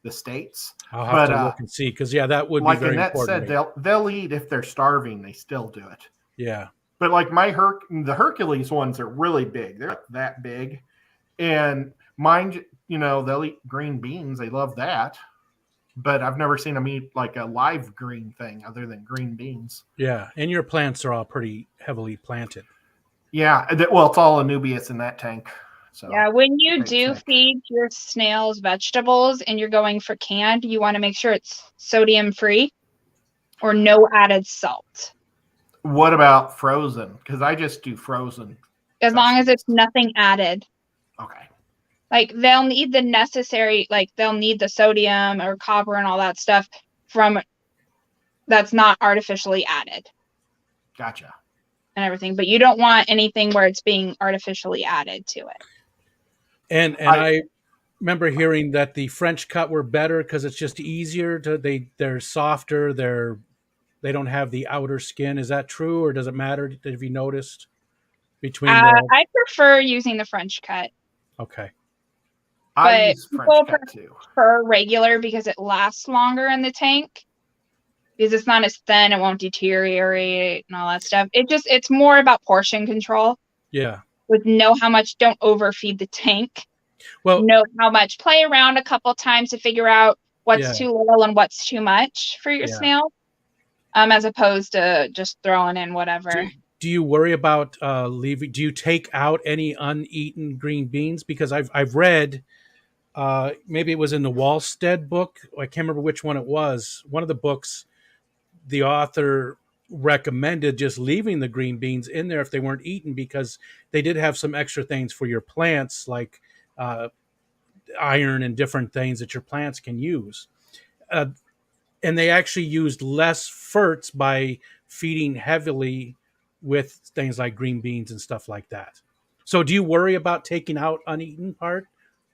the States. I'll have to look and see, because that would be very Annette important. said, they'll eat if they're starving. They still do it. Yeah. But like the Hercules ones are really big. They're like that big. And mine, they'll eat green beans. They love that. But I've never seen them eat like a live green thing other than green beans. Yeah. And your plants are all pretty heavily planted. Yeah. Well, it's all Anubias in that tank. So Yeah, when you do tank. feed your snails vegetables and you're going for canned, you want to make sure it's sodium free or no added salt. What about frozen? Because I just do frozen. As long as it's nothing added. Okay. Like they'll need the necessary, like they'll need the sodium or copper and all that stuff from that's not artificially added Gotcha. and everything. But you don't want anything where it's being artificially added to it. And I remember hearing that the French cut were better because it's just easier they're softer, they don't have the outer skin. Is that true, or does it matter? Have you noticed between I prefer using the French cut. Okay. I But use French cut too. For regular because it lasts longer in the tank. Because it's not as thin, it won't deteriorate and all that stuff. It's more about portion control. Yeah. Know how much, don't overfeed the tank. Well, know how much, play around a couple times to figure out what's too little and what's too much for your snail. As opposed to just throwing in whatever. Do you worry about leaving? Do you take out any uneaten green beans? Because I've read, maybe it was in the Wallstead book. I can't remember which one it was. One of the books, the author recommended just leaving the green beans in there if they weren't eaten, because they did have some extra things for your plants, like iron and different things that your plants can use. And they actually used less ferts by feeding heavily with things like green beans and stuff like that. So do you worry about taking out uneaten part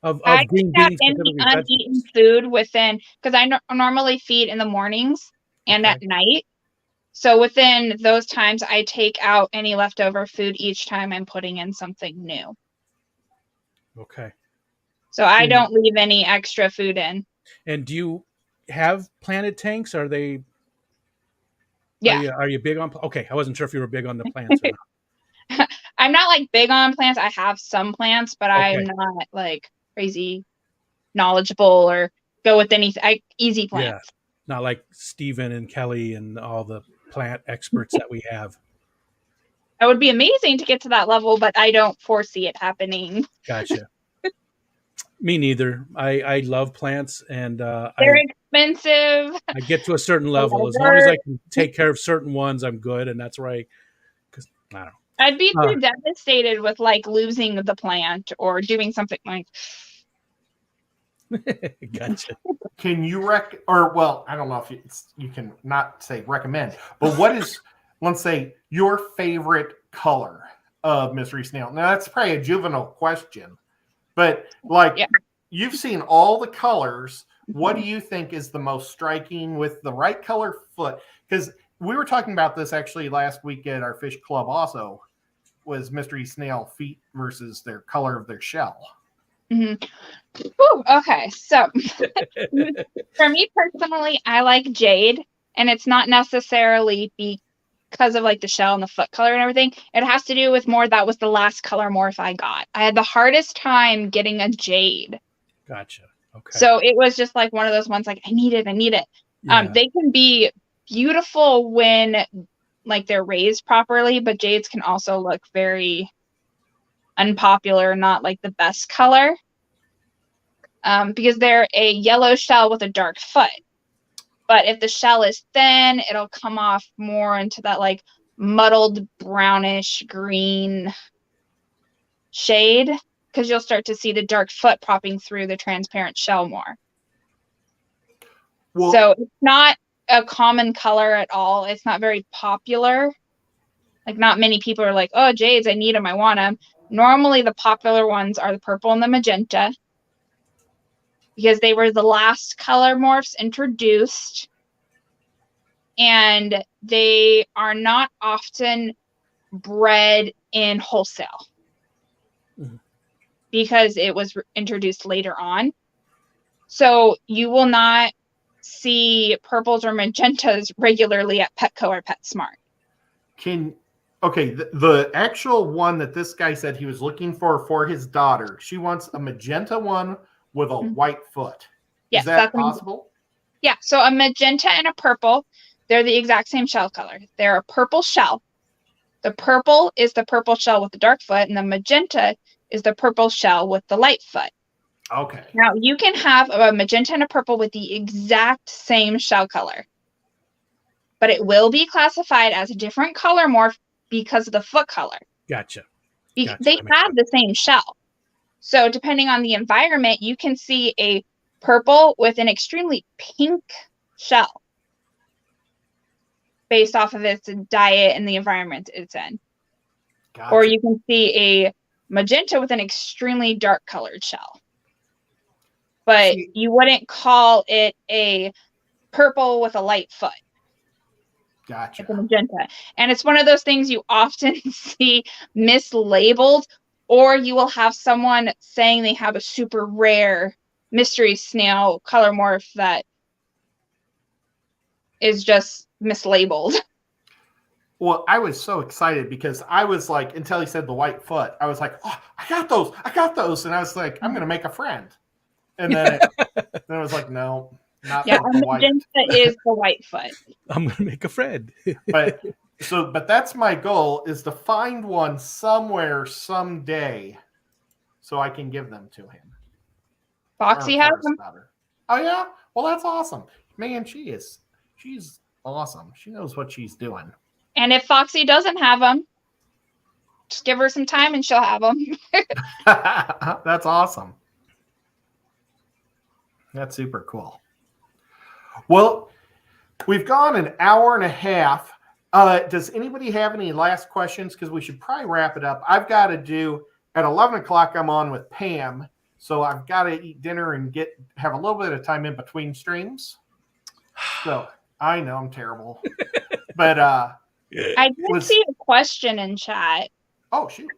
of green beans? Any uneaten food within, because I normally feed in the mornings and at night. So within those times, I take out any leftover food each time I'm putting in something new. Okay. So I don't leave any extra food in. And do you have planted tanks? Are they? Yeah. Are you big on? Okay, I wasn't sure if you were big on the plants or not. I'm not like big on plants. I have some plants, but I'm Okay. not like crazy knowledgeable or go with any easy Yeah, plants. not like Stephen and Kelly and all the plant experts that we have. It would be amazing to get to that level, but I don't foresee it happening. Gotcha. Me neither. I love plants, and They're expensive. I get to a certain level. As long as I can take care of certain ones, I'm good, and that's right. Because I don't know. I'd be too devastated with like losing the plant or doing something like. Gotcha. Can you well, I don't know if you can not say recommend, but what is, let's say, your favorite color of Mystery Snail? Now that's probably a juvenile question, but like you've seen all the colors. What do you think is the most striking with the right color foot? Because we were talking about this actually last week at our fish club also, was Mystery Snail feet versus their color of their shell. Mm-hmm. Ooh, okay, so for me personally, I like jade, and it's not necessarily because of like the shell and the foot color and everything. It has to do with more that was the last color morph I got. I had the hardest time getting a jade. Gotcha. Okay. So it was just like one of those ones like I need it. Yeah. They can be beautiful when like they're raised properly, but jades can also look very unpopular, not like the best color. Because they're a yellow shell with a dark foot. But if the shell is thin, it'll come off more into that like muddled brownish green shade, because you'll start to see the dark foot popping through the transparent shell more. Well, so it's not a common color at all. It's not very popular. Like not many people are like, oh, jades, I need them, I want them. Normally the popular ones are the purple and the magenta, because they were the last color morphs introduced, and they are not often bred in wholesale because it was introduced later on. So you will not see purples or magentas regularly at Petco or PetSmart. The actual one that this guy said he was looking for his daughter, she wants a magenta one with a white foot. Yes, is that possible? Yeah, so a magenta and a purple, they're the exact same shell color. They're a purple shell. The purple is the purple shell with the dark foot, and the magenta is the purple shell with the light foot. Okay. Now, you can have a magenta and a purple with the exact same shell color, but it will be classified as a different color morph because of the foot color. Gotcha. They have the same shell. So depending on the environment, you can see a purple with an extremely pink shell based off of its diet and the environment it's in. Gotcha. Or you can see a magenta with an extremely dark colored shell. But you wouldn't call it a purple with a light foot. Gotcha. It's a magenta. And it's one of those things you often see mislabeled, or you will have someone saying they have a super rare mystery snail color morph that is just mislabeled. Well, I was so excited because I was like, until he said the white foot, I was like, oh, I got those. And I was like, I'm going to make a friend. And then it was like, no, not the white. Magenta is the white foot. I'm going to make a friend. But that's my goal, is to find one somewhere someday so I can give them to him. Foxy has them. Oh yeah? Well, that's awesome. Man, she's awesome. She knows what she's doing. And if Foxy doesn't have them, just give her some time and she'll have them. That's awesome. That's super cool. Well, we've gone an hour and a half. Does anybody have any last questions? Because we should probably wrap it up. I've got to do, at 11 o'clock, I'm on with Pam. So I've got to eat dinner and have a little bit of time in between streams. So I know I'm terrible. But I did see a question in chat. Oh shoot.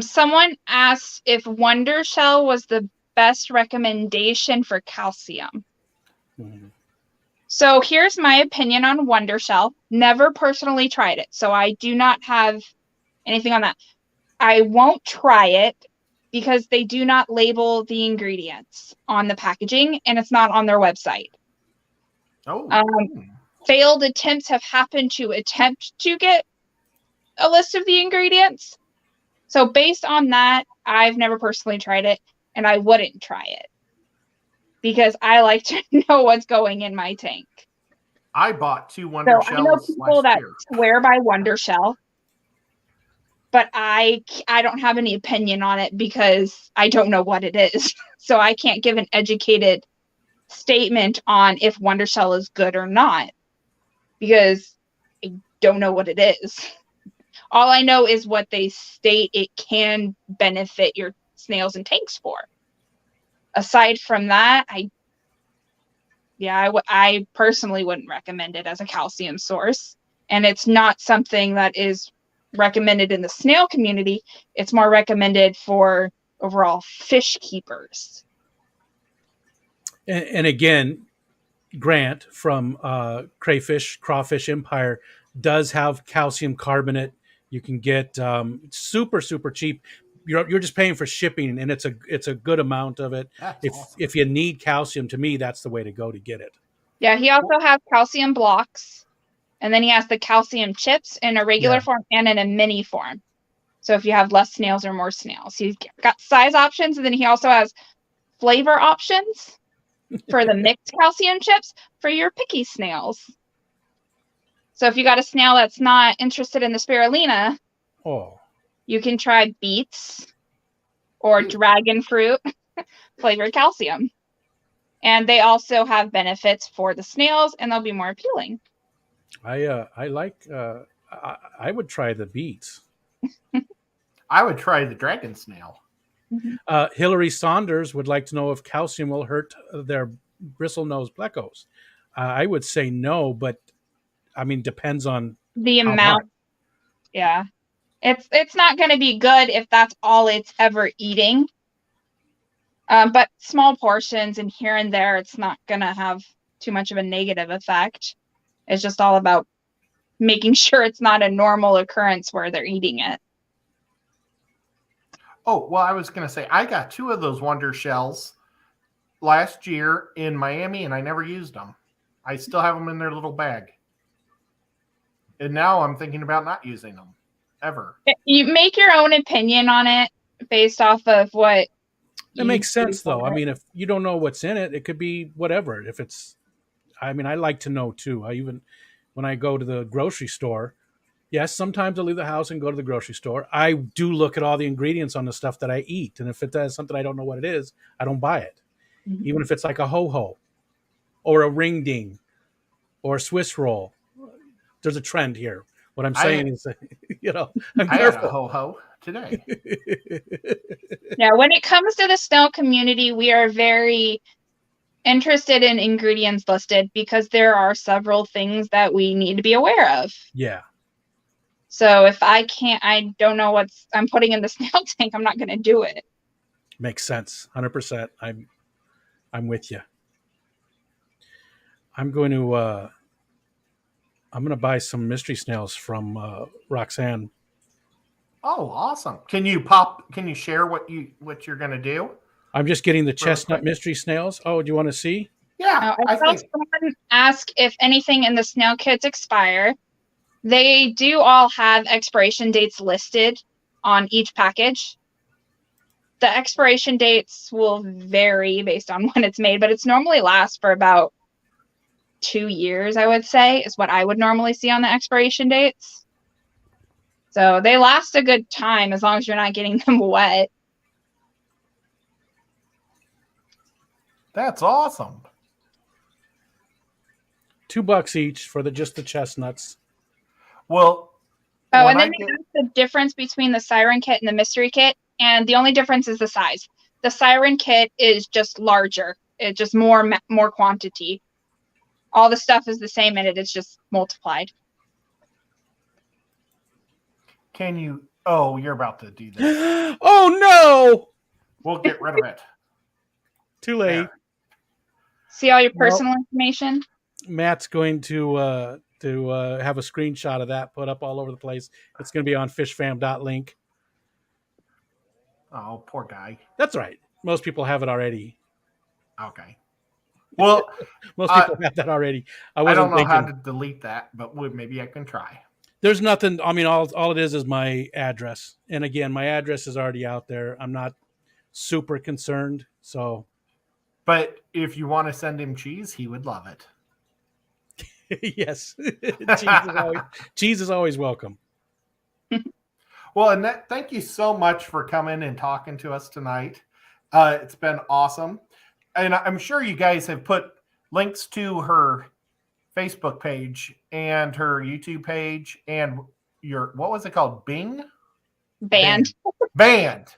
Someone asked if Wonder Shell was the best recommendation for calcium. Mhm. So here's my opinion on Wonder Shell. Never personally tried it, so I do not have anything on that. I won't try it because they do not label the ingredients on the packaging, and it's not on their website. Oh. Failed attempts have happened to attempt to get a list of the ingredients. So based on that, I've never personally tried it, and I wouldn't try it because I like to know what's going in my tank. I bought 2 Wonder So I know Shells people last that year. swear by Wonder Shell, but I don't have any opinion on it because I don't know what it is. So I can't give an educated statement on if Wonder Shell is good or not because I don't know what it is. All I know is what they state it can benefit your snails and tanks for. Aside from that, I personally wouldn't recommend it as a calcium source. And it's not something that is recommended in the snail community. It's more recommended for overall fish keepers. And again, Grant from Crawfish Empire does have calcium carbonate. You can get super cheap. You're just paying for shipping, and it's a good amount of it. That's If awesome. if you need calcium, to me, that's the way to go to get it. Yeah, he also has calcium blocks, and then he has the calcium chips in a regular form and in a mini form. So if you have less snails or more snails, he's got size options, and then he also has flavor options for the mixed calcium chips for your picky snails. So if you got a snail that's not interested in the spirulina, you can try beets or dragon fruit flavored calcium. And they also have benefits for the snails, and they'll be more appealing. I would try the beets. I would try the dragon snail. Hillary Saunders would like to know if calcium will hurt their bristlenose plecos. I would say no, but I mean, depends on the amount. Yeah. It's not going to be good if that's all it's ever eating. But small portions and here and there, it's not going to have too much of a negative effect. It's just all about making sure it's not a normal occurrence where they're eating it. Oh, well, I was going to say, I got 2 of those Wonder Shells last year in Miami, and I never used them. I still have them in their little bag. And now I'm thinking about not using them, ever. You make your own opinion on it based off of what... It makes sense, though. I mean, if you don't know what's in it, it could be whatever. If it's... I mean, I like to know, too. When I go to the grocery store... Yes, sometimes I leave the house and go to the grocery store. I do look at all the ingredients on the stuff that I eat. And if it has something I don't know what it is, I don't buy it. Mm-hmm. Even if it's like a ho-ho or a ring ding or a Swiss roll. There's a trend here. What I'm saying is, I'm careful. Had a ho-ho today. Yeah, when it comes to the snail community, we are very interested in ingredients listed because there are several things that we need to be aware of. Yeah. So if I don't know what I'm putting in the snail tank, I'm not going to do it. Makes sense. 100%. I'm with you. I'm going to buy some mystery snails from Roxanne. Oh, awesome. Can you share what you're going to do? I'm just getting the chestnut mystery snails. Oh, do you want to see? Yeah. I saw someone ask if anything in the snail kits expire. They do all have expiration dates listed on each package. The expiration dates will vary based on when it's made, but it's normally lasts for about 2 years, I would say, is what I would normally see on the expiration dates. So they last a good time as long as you're not getting them wet. That's awesome. $2 each for just the chestnuts. Well, and then that's the difference between the Siren Kit and the Mystery Kit, and the only difference is the size. The Siren Kit is just larger. It's just more quantity. All the stuff is the same, and it is just multiplied. can you? Oh, you're about to do this. Oh no! We'll get rid of it. Too late. There. See all your Well- personal information? Matt's going to have a screenshot of that put up all over the place. It's going to be on fishfam.link. Oh, poor guy. That's right. Most people have it already. Okay. Well, Most people have that already. I I wasn't don't know thinking. how to delete that, but maybe I can try. There's nothing. I mean, all it is my address. And again, my address is already out there. I'm not super concerned. So, But if you want to send him cheese, he would love it. yes, cheese is always welcome. Well, Annette, thank you so much for coming and talking to us tonight. It's been awesome. And I'm sure you guys have put links to her Facebook page and her YouTube page and what was it called? Bing? Band. Band.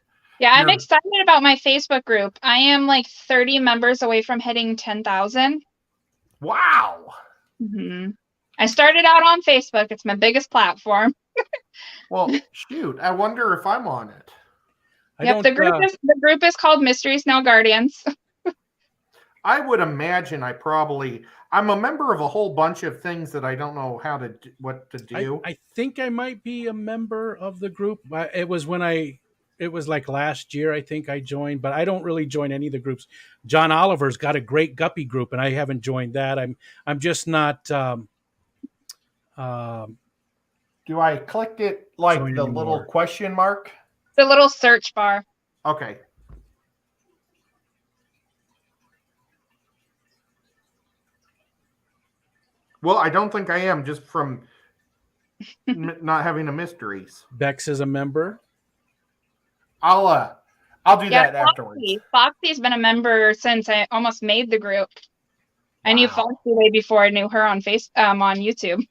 Yeah, I'm Your- excited about my Facebook group. I am like 30 members away from hitting 10,000. Wow. I started out on Facebook. It's my biggest platform. Well, shoot. I wonder if I'm on it. The group is called Mystery Snail Guardians. I would imagine I'm a member of a whole bunch of things that I don't know what to do. I think I might be a member of the group. It was like last year, I think I joined, but I don't really join any of the groups. John Oliver's got a great guppy group, and I haven't joined that. I'm just not. Do I click it like Join the anymore. little question mark? The little search bar. Okay. Well, I don't think I am, just from not having the mysteries. Bex is a member. I'll do that afterwards. Foxy's been a member since I almost made the group. I knew Wow. Foxy way before I knew her on on YouTube.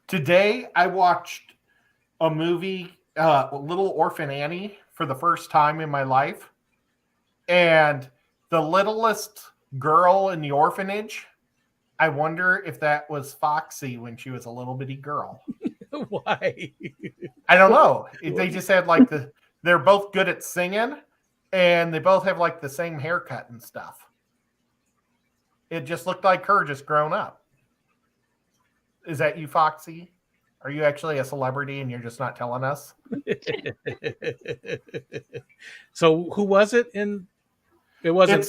Today, I watched a movie, Little Orphan Annie, for the first time in my life. And the littlest girl in the orphanage, I wonder if that was Foxy when she was a little bitty girl. Why? I don't know. They just had like they're both good at singing, and they both have like the same haircut and stuff. It just looked like her just grown up. Is that you, Foxy? Are you actually a celebrity and you're just not telling us? So who was it? It wasn't.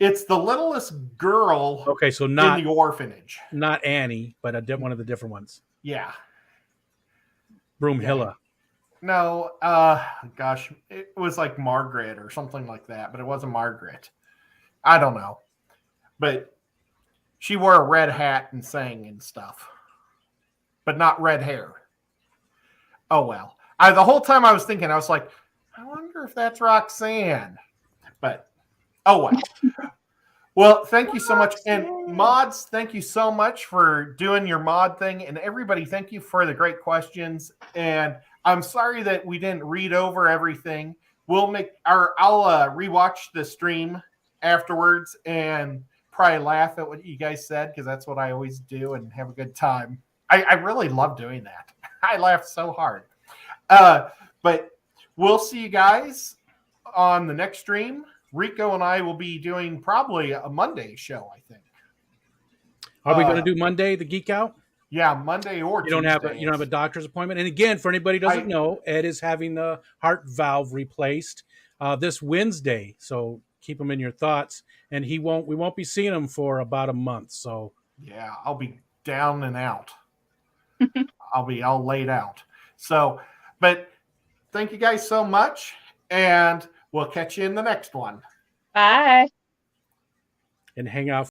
It's the littlest girl. Okay, so in the orphanage. not Annie, but one of the different ones. Yeah. Broomhilla. No, gosh, it was like Margaret or something like that, but it wasn't Margaret. I don't know. But she wore a red hat and sang and stuff, but not red hair. Oh, well. The whole time I was thinking, I was like, I wonder if that's Roxanne. But, oh, well. Well, thank you so much. And mods, thank you so much for doing your mod thing. And everybody, thank you for the great questions. And I'm sorry that we didn't read over everything. I'll rewatch the stream afterwards and probably laugh at what you guys said, because that's what I always do and have a good time. I really love doing that. I laugh so hard. But we'll see you guys on the next stream. Rico and I will be doing probably a Monday show, I think. Are we going to do Monday, the Geek Out? Yeah, Monday or You don't have a doctor's appointment. And again, for anybody who doesn't know, Ed is having the heart valve replaced this Wednesday. So keep him in your thoughts. And we won't be seeing him for about a month. So yeah, I'll be down and out. I'll be all laid out. So, but thank you guys so much, and we'll catch you in the next one. Bye. and hang out